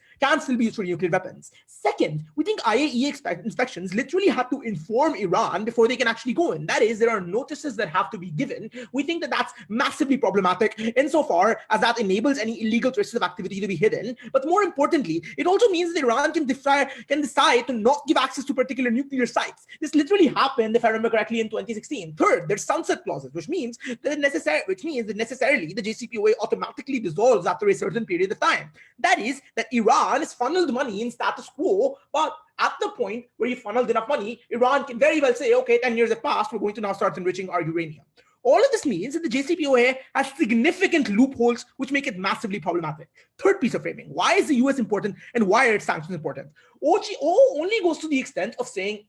Second, we think IAEA inspections literally have to inform Iran before they can actually go in. That is, there are notices that have to be given. We think that that's massively problematic insofar as that enables any illegal traces of activity to be hidden. But more importantly, it also means that Iran can decide to not give access to particular nuclear sites. This literally happened, if I remember correctly, in 2016. Third, there's sunset clauses, which means that necessarily the JCPOA automatically dissolves after a certain period of time. That is, that Iran has funneled money in status quo, but at the point where you funneled enough money, Iran can very well say, okay, 10 years have passed, we're going to now start enriching our uranium. All of this means that the JCPOA has significant loopholes which make it massively problematic. Third piece of framing, why is the US important and why are its sanctions important? OGO only goes to the extent of saying,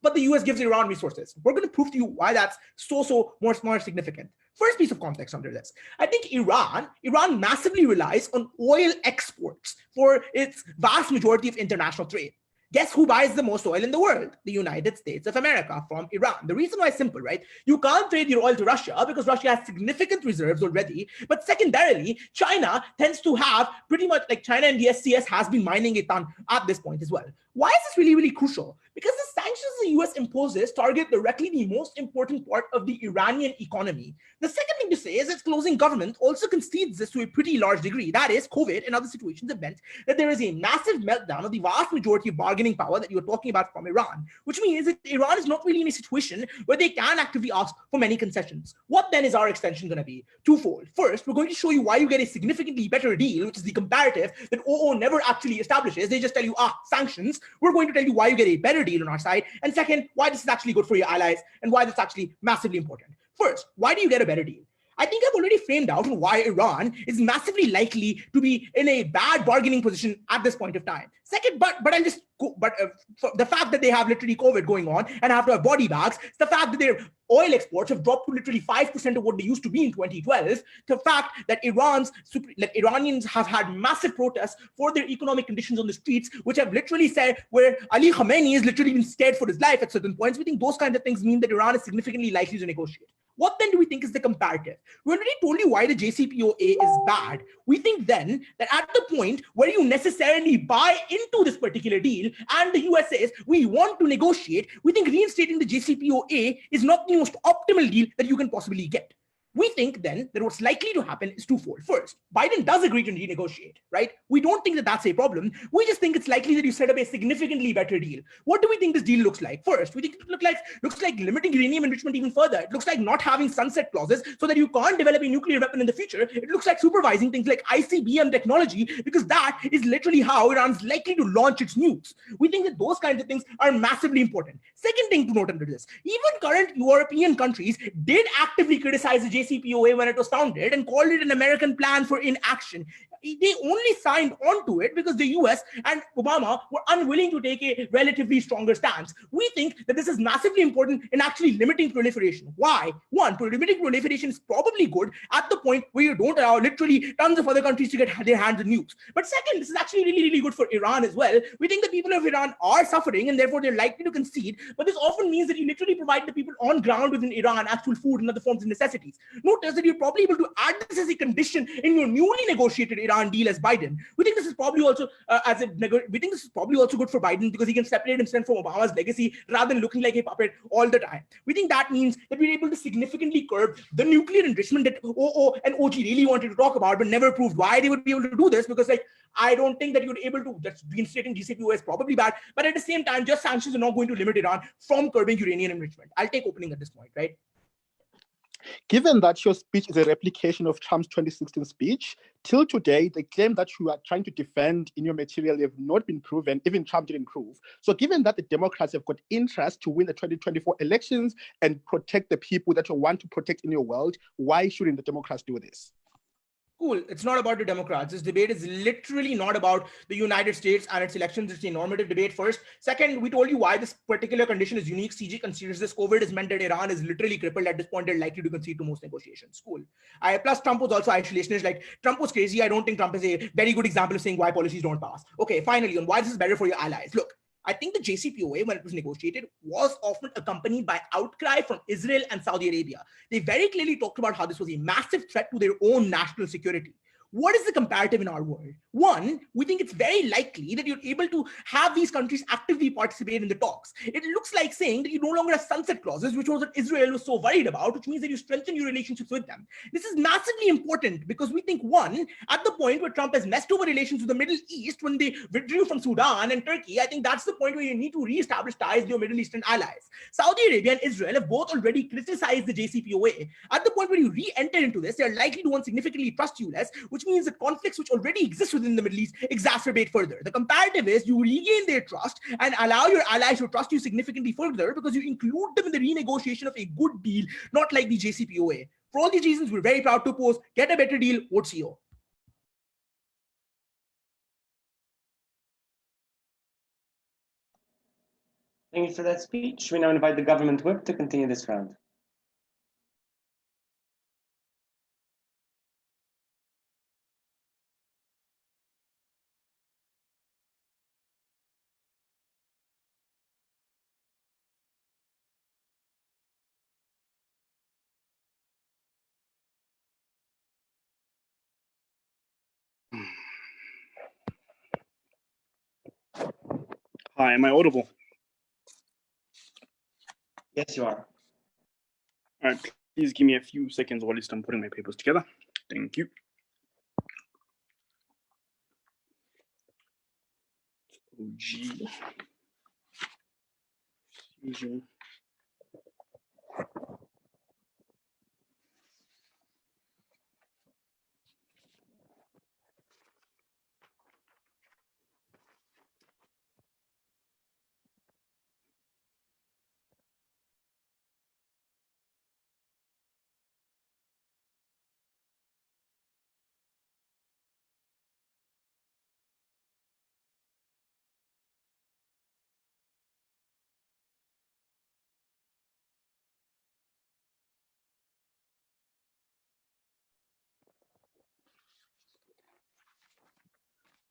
but the US gives Iran resources. We're going to prove to you why that's so more significant. First piece of context under this. I think Iran massively relies on oil exports for its vast majority of international trade. Guess who buys the most oil in the world? The United States of America from Iran. The reason why is simple, right? You can't trade your oil to Russia because Russia has significant reserves already. But secondarily, China tends to have pretty much like China and the SCS has been mining a ton at this point as well. Why is this really, really crucial? Because the sanctions the US imposes target directly the most important part of the Iranian economy. The second thing to say is its closing government also concedes this to a pretty large degree. That is, COVID and other situations have meant that there is a massive meltdown of the vast majority of bargaining power that you are talking about from Iran, which means that Iran is not really in a situation where they can actively ask for many concessions. What then is our extension going to be? Twofold. First, we're going to show you why you get a significantly better deal, which is the comparative that OO never actually establishes. They just tell you, sanctions. We're going to tell you why you get a better deal on our side. And second, why this is actually good for your allies and why that's actually massively important. First, why do you get a better deal? I think I've already framed out why Iran is massively likely to be in a bad bargaining position at this point of time. Second, but I'll just go, the fact that they have literally COVID going on and have to have body bags, the fact that their oil exports have dropped to literally 5% of what they used to be in 2012, the fact that Iranians have had massive protests for their economic conditions on the streets, which have literally said where Ali Khamenei is literally been scared for his life at certain points. We think those kinds of things mean that Iran is significantly likely to negotiate. What then do we think is the comparative? We already told you why the JCPOA is bad. We think then that at the point where you necessarily buy into this particular deal and the US says we want to negotiate, we think reinstating the JCPOA is not the most optimal deal that you can possibly get. We think then that what's likely to happen is twofold. First, Biden does agree to renegotiate, right? We don't think that that's a problem. We just think it's likely that you set up a significantly better deal. What do we think this deal looks like? First, we think it looks like limiting uranium enrichment even further. It looks like not having sunset clauses so that you can't develop a nuclear weapon in the future. It looks like supervising things like ICBM technology because that is literally how Iran's likely to launch its nukes. We think that those kinds of things are massively important. Second thing to note under this, even current European countries did actively criticize the JCPOA when it was founded and called it an American plan for inaction. They only signed onto it because the US and Obama were unwilling to take a relatively stronger stance. We think that this is massively important in actually limiting proliferation. Why? One, limiting proliferation is probably good at the point where you don't allow literally tons of other countries to get their hands on nukes. But second, this is actually really, really good for Iran as well. We think the people of Iran are suffering and therefore they're likely to concede. But this often means that you literally provide the people on ground within Iran actual food and other forms of necessities. Notice that you're probably able to add this as a condition in your newly negotiated Iran deal as Biden. We think this is probably also good for Biden because he can separate himself from Obama's legacy rather than looking like a puppet all the time. We think that means that we're able to significantly curb the nuclear enrichment that OO and OG really wanted to talk about, but never proved why they would be able to do this. Because I don't think that you're able to. That's reinstating JCPOA is probably bad, but at the same time, just sanctions are not going to limit Iran from curbing uranium enrichment. I'll take opening at this point, right? Given that your speech is a replication of Trump's 2016 speech, till today, the claim that you are trying to defend in your material have not been proven, even Trump didn't prove. So given that the Democrats have got interest to win the 2024 elections and protect the people that you want to protect in your world, why shouldn't the Democrats do this? Cool. It's not about the Democrats. This debate is literally not about the United States and its elections. It's a normative debate first. Second, we told you why this particular condition is unique. CG considers this. COVID has meant that Iran is literally crippled at this point. They're likely to concede to most negotiations. Cool. Plus, Trump was also isolationist. Like, Trump was crazy. I don't think Trump is a very good example of saying why policies don't pass. Okay, finally, on why this is better for your allies. Look, I think the JCPOA, when it was negotiated, was often accompanied by outcry from Israel and Saudi Arabia. They very clearly talked about how this was a massive threat to their own national security. What is the comparative in our world? One, we think it's very likely that you're able to have these countries actively participate in the talks. It looks like saying that you no longer have sunset clauses, which was what Israel was so worried about, which means that you strengthen your relationships with them. This is massively important because we think, one, at the point where Trump has messed over relations with the Middle East when they withdrew from Sudan and Turkey, I think that's the point where you need to reestablish ties with your Middle Eastern allies. Saudi Arabia and Israel have both already criticized the JCPOA. At the point where you re-enter into this, they're likely to want significantly trust you less, which means that conflicts which already exist within the Middle East exacerbate further. The comparative is you regain their trust and allow your allies to trust you significantly further because you include them in the renegotiation of a good deal, not like the JCPOA. For all these reasons, we're very proud to oppose. Get a better deal. Vote CO. Thank you for that speech. We now invite the government whip to continue this round. Hi, am I audible? Yes, you are. All right, please give me a few seconds while I'm putting my papers together. Thank you. OG.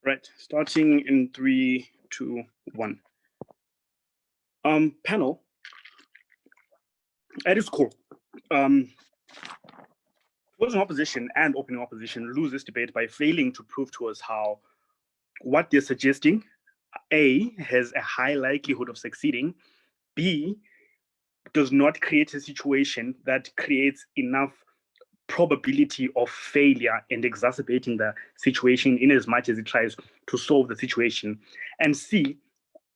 Right, starting in 3, 2, 1. Panel, at its core, closing opposition and opening opposition lose this debate by failing to prove to us how what they're suggesting, A, has a high likelihood of succeeding, B, does not create a situation that creates enough probability of failure and exacerbating the situation in as much as it tries to solve the situation, and C,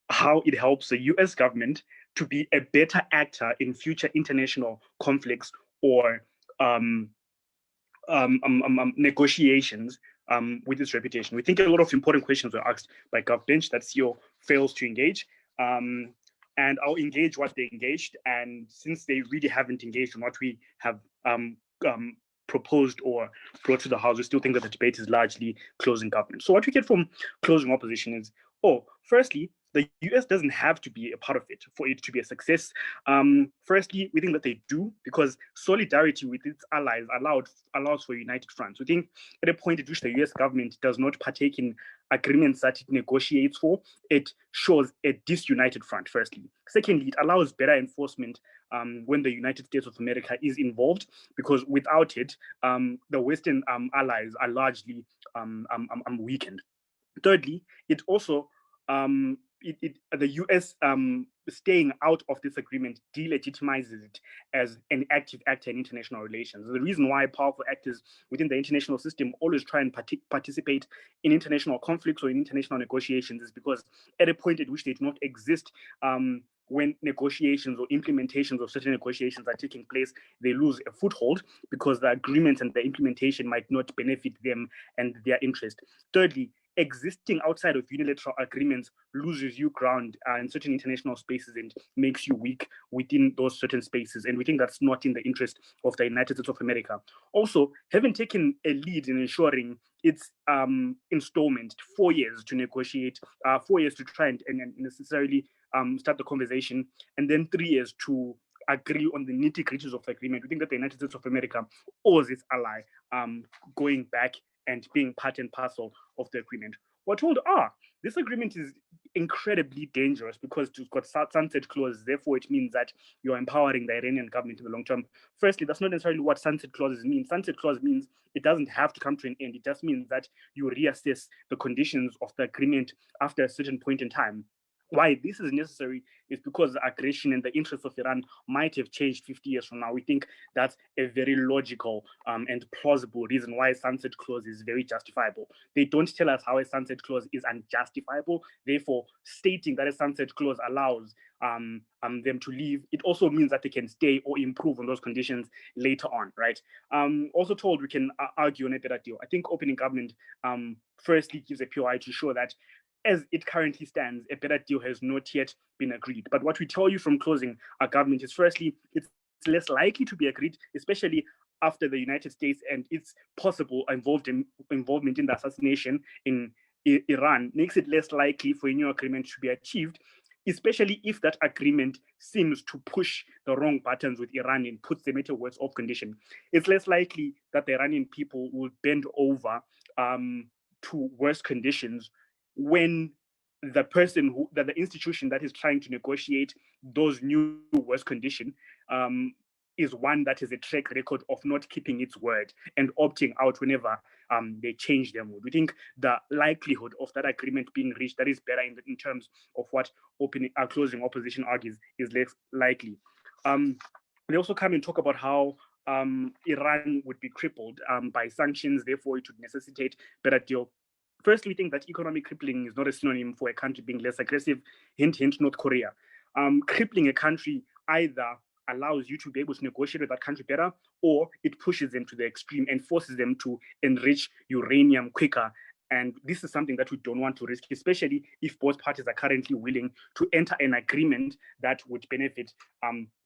how it helps the US government to be a better actor in future international conflicts or negotiations with its reputation. We think a lot of important questions were asked by GovBench that CEO fails to engage. And I'll engage what they engaged. And since they really haven't engaged in what we have proposed or brought to the House, we still think that the debate is largely closing government. So what we get from closing opposition is, firstly, the US doesn't have to be a part of it for it to be a success. Firstly, we think that they do because solidarity with its allies allows for a united front. We think at a point at which the US government does not partake in agreements that it negotiates for, it shows a disunited front, firstly. Secondly, it allows better enforcement when the United States of America is involved, because without it, the Western allies are largely weakened. Thirdly, it also the US staying out of this agreement delegitimizes it as an active actor in international relations. The reason why powerful actors within the international system always try and participate in international conflicts or in international negotiations is because at a point at which they do not exist, when negotiations or implementations of certain negotiations are taking place, they lose a foothold because the agreement and the implementation might not benefit them and their interest. Thirdly, existing outside of unilateral agreements loses you ground in certain international spaces and makes you weak within those certain spaces. And we think that's not in the interest of the United States of America. Also, having taken a lead in ensuring its installment, 4 years to negotiate, 4 years to try and necessarily start the conversation, and then 3 years to agree on the nitty-gritties of the agreement, we think that the United States of America owes its ally going back and being part and parcel of the agreement. We're told, this agreement is incredibly dangerous because it's got sunset clauses. Therefore, it means that you're empowering the Iranian government in the long term. Firstly, that's not necessarily what sunset clauses mean. Sunset clause means it doesn't have to come to an end. It just means that you reassess the conditions of the agreement after a certain point in time. Why this is necessary is because the aggression and the interests of Iran might have changed 50 years from now. We think that's a very logical and plausible reason why a sunset clause is very justifiable. They don't tell us how a sunset clause is unjustifiable. Therefore, stating that a sunset clause allows them to leave, it also means that they can stay or improve on those conditions later on, right? Also told we can argue on a better deal. I think opening government firstly gives a POI to show that as it currently stands, a better deal has not yet been agreed. But what we tell you from closing our government is, firstly, it's less likely to be agreed, especially after the United States and its possible involvement in the assassination in Iran makes it less likely for a new agreement to be achieved, especially if that agreement seems to push the wrong buttons with Iran and puts them at a worse off condition. It's less likely that the Iranian people will bend over to worse conditions when the person the institution that is trying to negotiate those new worse condition is one that has a track record of not keeping its word and opting out whenever they change their mood. We think the likelihood of that agreement being reached that is better in terms of what closing opposition argues is less likely. They also come and talk about how Iran would be crippled by sanctions, therefore it would necessitate better deal. Firstly, we think that economic crippling is not a synonym for a country being less aggressive. Hint, hint, North Korea. Crippling a country either allows you to be able to negotiate with that country better, or it pushes them to the extreme and forces them to enrich uranium quicker. And this is something that we don't want to risk, especially if both parties are currently willing to enter an agreement that would benefit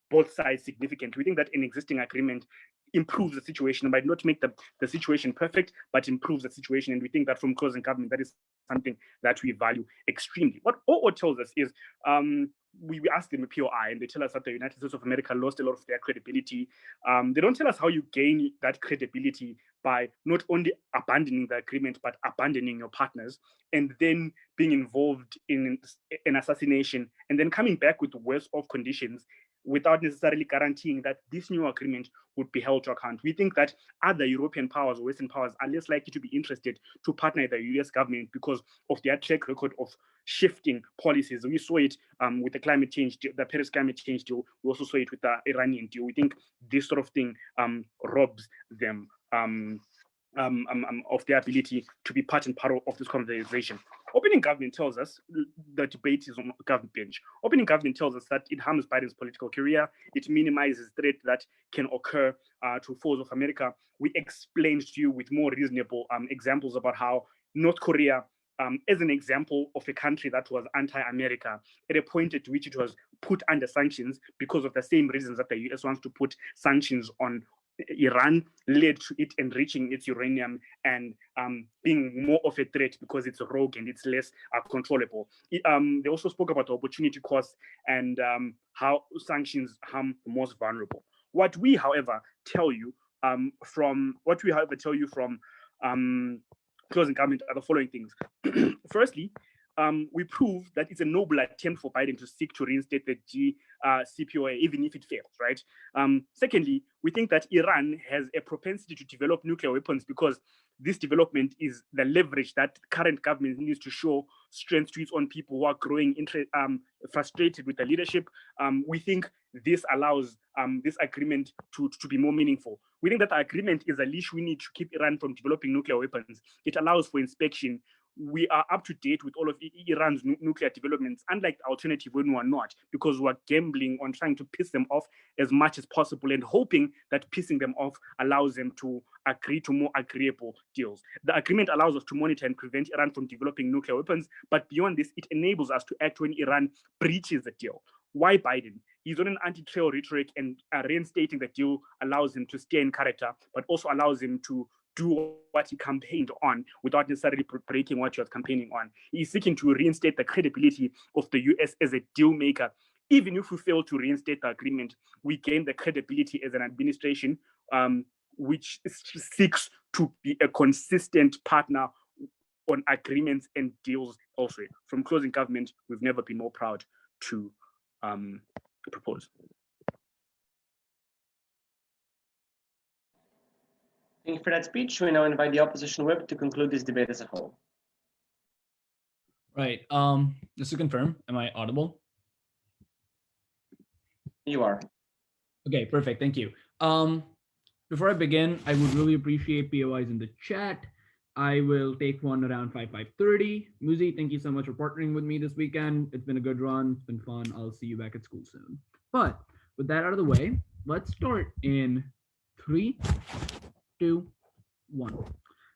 both sides significantly. We think that an existing agreement improves the situation, might not make the situation perfect, but improves the situation. And we think that from closing government, that is something that we value extremely. What OO tells us is, we asked them a POI and they tell us that the United States of America lost a lot of their credibility. They don't tell us how you gain that credibility by not only abandoning the agreement, but abandoning your partners and then being involved in an assassination and then coming back with worse off conditions without necessarily guaranteeing that this new agreement would be held to account. We think that other European powers or Western powers are less likely to be interested to partner with the US government because of their track record of shifting policies. We saw it with the climate change, the Paris climate change deal. We also saw it with the Iranian deal. We think this sort of thing robs them of their ability to be part and parcel of this conversation. Opening government tells us, the debate is on the government bench. Opening government tells us that it harms Biden's political career. It minimizes threat that can occur to foes of America. We explained to you with more reasonable examples about how North Korea, as an example of a country that was anti-America, at a point at which it was put under sanctions because of the same reasons that the US wants to put sanctions on Iran, led to it enriching its uranium and being more of a threat because it's rogue and it's less controllable. They also spoke about the opportunity cost and how sanctions harm the most vulnerable. What we, however, tell you from closing government are the following things. Firstly, we prove that it's a noble attempt for Biden to seek to reinstate the JCPOA, even if it fails, right? Secondly, we think that Iran has a propensity to develop nuclear weapons because this development is the leverage that current government needs to show strength to its own people who are growing frustrated with the leadership. We think this allows this agreement to be more meaningful. We think that the agreement is a leash we need to keep Iran from developing nuclear weapons. It allows for inspection. We are up to date with all of Iran's nuclear developments, unlike the alternative when we are not, because we're gambling on trying to piss them off as much as possible and hoping that pissing them off allows them to agree to more agreeable deals. The agreement allows us to monitor and prevent Iran from developing nuclear weapons, but beyond this, it enables us to act when Iran breaches the deal. Why Biden? He's on an anti-trail rhetoric, and reinstating the deal allows him to stay in character, but also allows him to do what he campaigned on without necessarily breaking what he was campaigning on. He's seeking to reinstate the credibility of the US as a deal maker. Even if we fail to reinstate the agreement, we gain the credibility as an administration which seeks to be a consistent partner on agreements and deals elsewhere. From closing government, we've never been more proud to propose. Thank you for that speech. We now invite the opposition whip to conclude this debate as a whole. Right. Just to confirm, am I audible? You are. Okay, perfect. Thank you. Before I begin, I would really appreciate POIs in the chat. I will take one around 5:30. Muzi, thank you so much for partnering with me this weekend. It's been a good run. It's been fun. I'll see you back at school soon. But with that out of the way, let's start in 3, 2, 1.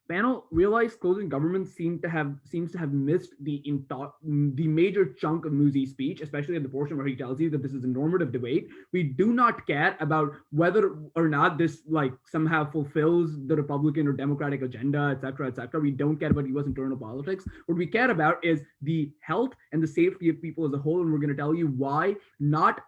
Panel, realized closing government seems to have missed the major chunk of Muzi's speech, especially at the portion where he tells you that this is a normative debate. We do not care about whether or not this somehow fulfills the Republican or Democratic agenda, etc., etc. We don't care about U.S. internal politics. What we care about is the health and the safety of people as a whole, and we're going to tell you why not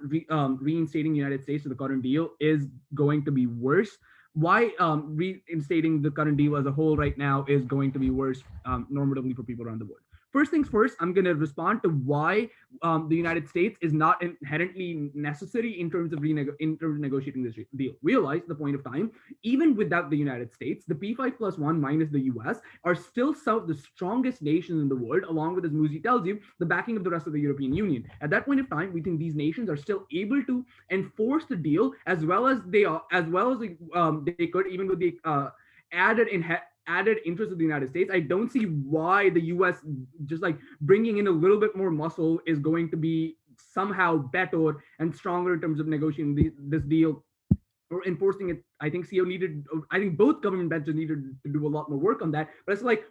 reinstating the United States to the current deal is going to be worse. Why reinstating the current deal as a whole right now is going to be worse normatively for people around the world. first things first, I'm going to respond to why the United States is not inherently necessary in terms of negotiating this deal. Realize the point of time, even without the United States, the P5+1 minus the US are still some of the strongest nations in the world, along with, as Muzi tells you, the backing of the rest of the European Union. At that point of time, we think these nations are still able to enforce the deal as well as they could, even with the added interest of the United States. I don't see why the US just like bringing in a little bit more muscle is going to be somehow better and stronger in terms of negotiating this deal or enforcing it. I think both government benches needed to do a lot more work on that. But it's like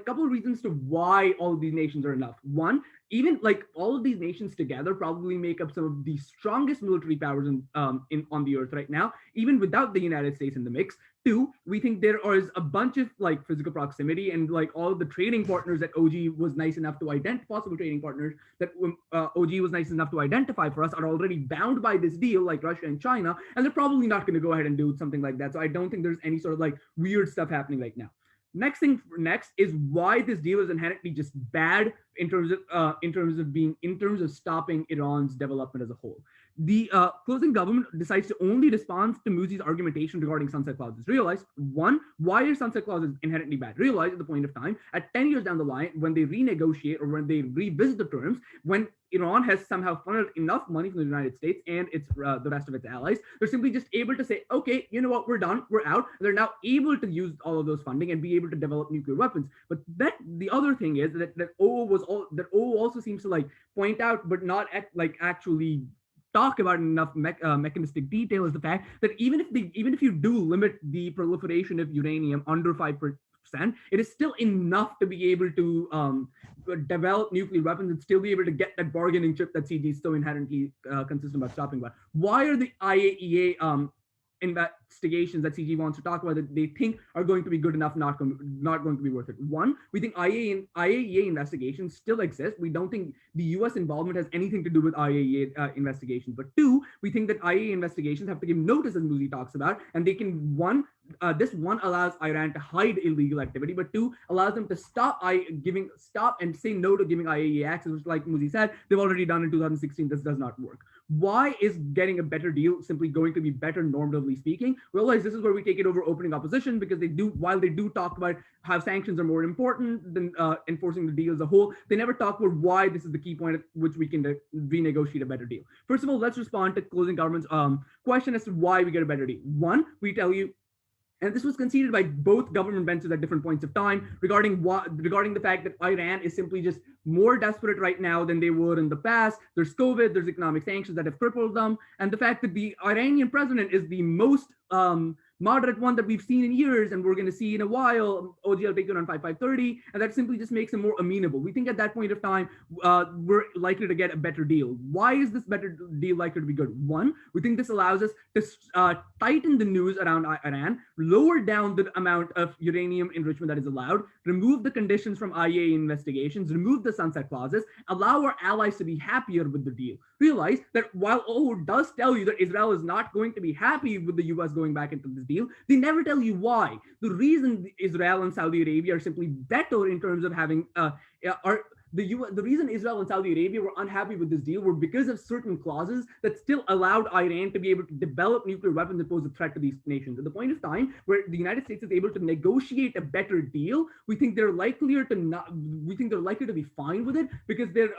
couple of reasons to why all of these nations are enough. One, even like all of these nations together probably make up some of the strongest military powers on the earth right now, even without the United States in the mix. Two, we think there is a bunch of like physical proximity and like all of the trading partners that OG was nice enough to identify, possible trading partners that OG was nice enough to identify for us are already bound by this deal, like Russia and China, and they're probably not going to go ahead and do something like that. So I don't think there's any sort of like weird stuff happening right now. Next is why this deal is inherently just bad in terms of stopping Iran's development as a whole. The closing government decides to only respond to Muzi's argumentation regarding sunset clauses. Realize, one, why are sunset clauses inherently bad? Realize at the point of time, at 10 years down the line, when they renegotiate or when they revisit the terms, when Iran has somehow funneled enough money from the United States and the rest of its allies, they're simply just able to say, okay, you know what, we're done, we're out. They're now able to use all of those funding and be able to develop nuclear weapons. But the other thing is that OO also seems to like point out, but not actually talk about in enough mechanistic detail, is the fact that even if you do limit the proliferation of uranium under 5%, it is still enough to be able to develop nuclear weapons and still be able to get that bargaining chip that CG is so inherently consistent about stopping about. Why are the IAEA investigations that CG wants to talk about that they think are going to be good enough, not going to be worth it? One, we think IAEA investigations still exist. We don't think the US involvement has anything to do with IAEA investigations. But two, we think that IAEA investigations have to give notice, as Muzi talks about, and they can, this allows Iran to hide illegal activity, but two, allows them to stop and say no to giving IAEA access, which, like Muzi said, they've already done in 2016. This does not work. Why is getting a better deal simply going to be better, normatively speaking? Realize this is where we take it over opening opposition, because while they do talk about how sanctions are more important than enforcing the deal as a whole, they never talk about why this is the key point at which we can renegotiate a better deal. First of all, let's respond to closing government's question as to why we get a better deal. One, we tell you, and this was conceded by both government benches at different points of time, regarding the fact that Iran is simply just more desperate right now than they were in the past. There's COVID, there's economic sanctions that have crippled them, and the fact that the Iranian president is the most moderate one that we've seen in years, and we're going to see in a while. OG will take it on 5.30, and that simply just makes them more amenable. We think at that point of time, we're likely to get a better deal. Why is this better deal likely to be good? One, we think this allows us to tighten the news around Iran, lower down the amount of uranium enrichment that is allowed, remove the conditions from IAEA investigations, remove the sunset clauses, allow our allies to be happier with the deal. Realize that while OO does tell you that Israel is not going to be happy with the US going back into this deal, they never tell you why. The reason Israel and Saudi Arabia are simply better in terms of having the reason Israel and Saudi Arabia were unhappy with this deal were because of certain clauses that still allowed Iran to be able to develop nuclear weapons and pose a threat to these nations. At the point of time where the United States is able to negotiate a better deal, we think they're likely to be fine with it, because they're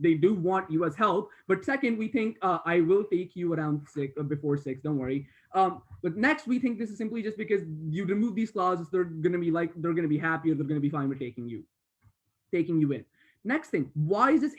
they do want US help. But second, we think I will take you around before 6, don't worry. But next, we think this is simply just because you remove these clauses, they're gonna be happier, they're gonna be fine with taking you in. Next thing, why is this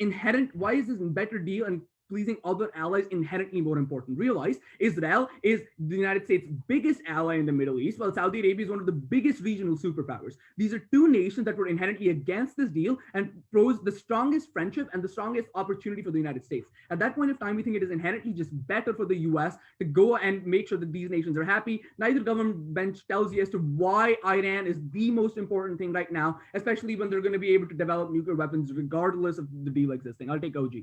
better deal and pleasing other allies inherently more important? Realize Israel is the United States' biggest ally in the Middle East, while Saudi Arabia is one of the biggest regional superpowers. These are two nations that were inherently against this deal and pose the strongest friendship and the strongest opportunity for the United States. At that point of time, we think it is inherently just better for the US to go and make sure that these nations are happy. Neither government bench tells you as to why Iran is the most important thing right now, especially when they're going to be able to develop nuclear weapons regardless of the deal existing. I'll take OG.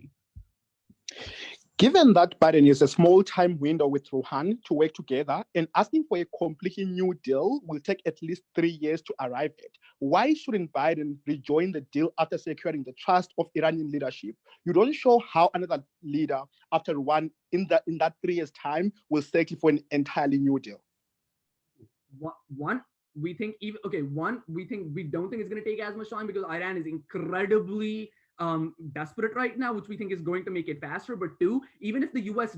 Given that Biden has a small time window with Rouhani to work together, and asking for a completely new deal will take at least 3 years to arrive at, why shouldn't Biden rejoin the deal after securing the trust of Iranian leadership? You don't show how another leader after one in that 3 years time will settle for an entirely new deal. We think we don't think it's going to take as much time because Iran is incredibly desperate right now, which we think is going to make it faster. But two, even if the US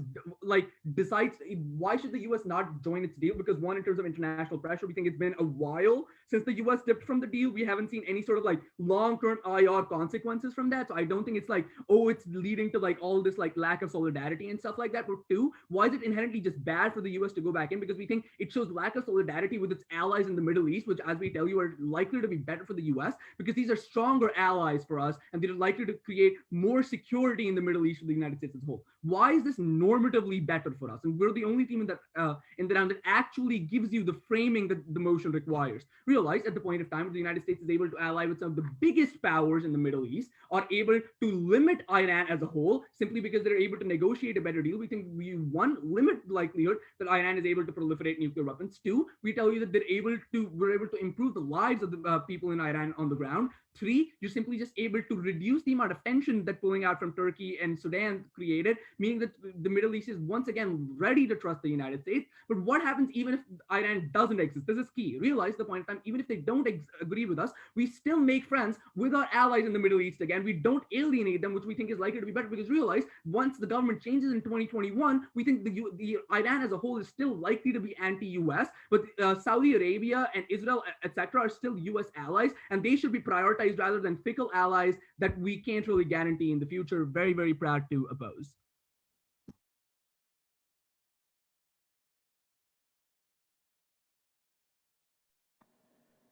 decides, why should the US not join its deal? Because one, in terms of international pressure, we think it's been a while since the US dipped from the deal. We haven't seen any sort of long-term IR consequences from that. So I don't think it's it's leading to all this lack of solidarity and stuff like that. But two, why is it inherently just bad for the US to go back in? Because we think it shows lack of solidarity with its allies in the Middle East, which, as we tell you, are likely to be better for the US because these are stronger allies for us and they're likely to create more security in the Middle East for the United States as a whole. Why is this normatively better for us? And we're the only team in the round that actually gives you the framing that the motion requires. Realize at the point of time where the United States is able to ally with some of the biggest powers in the Middle East, are able to limit Iran as a whole simply because they're able to negotiate a better deal. We think we, one, limit the likelihood that Iran is able to proliferate nuclear weapons. Two, we tell you that we're able to improve the lives of the people in Iran on the ground. Three, you're simply just able to reduce the amount of tension that pulling out from Turkey and Sudan created, meaning that the Middle East is once again ready to trust the United States. But what happens even if Iran doesn't exist? This is key. Realize the point of time, even if they don't agree with us, we still make friends with our allies in the Middle East again. We don't alienate them, which we think is likely to be better, because realize once the government changes in 2021, we think the Iran as a whole is still likely to be anti-US, but Saudi Arabia and Israel, etc., are still US allies, and they should be prioritized rather than fickle allies that we can't really guarantee in the future. Very, very proud to oppose.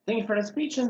Thank you for the speech. And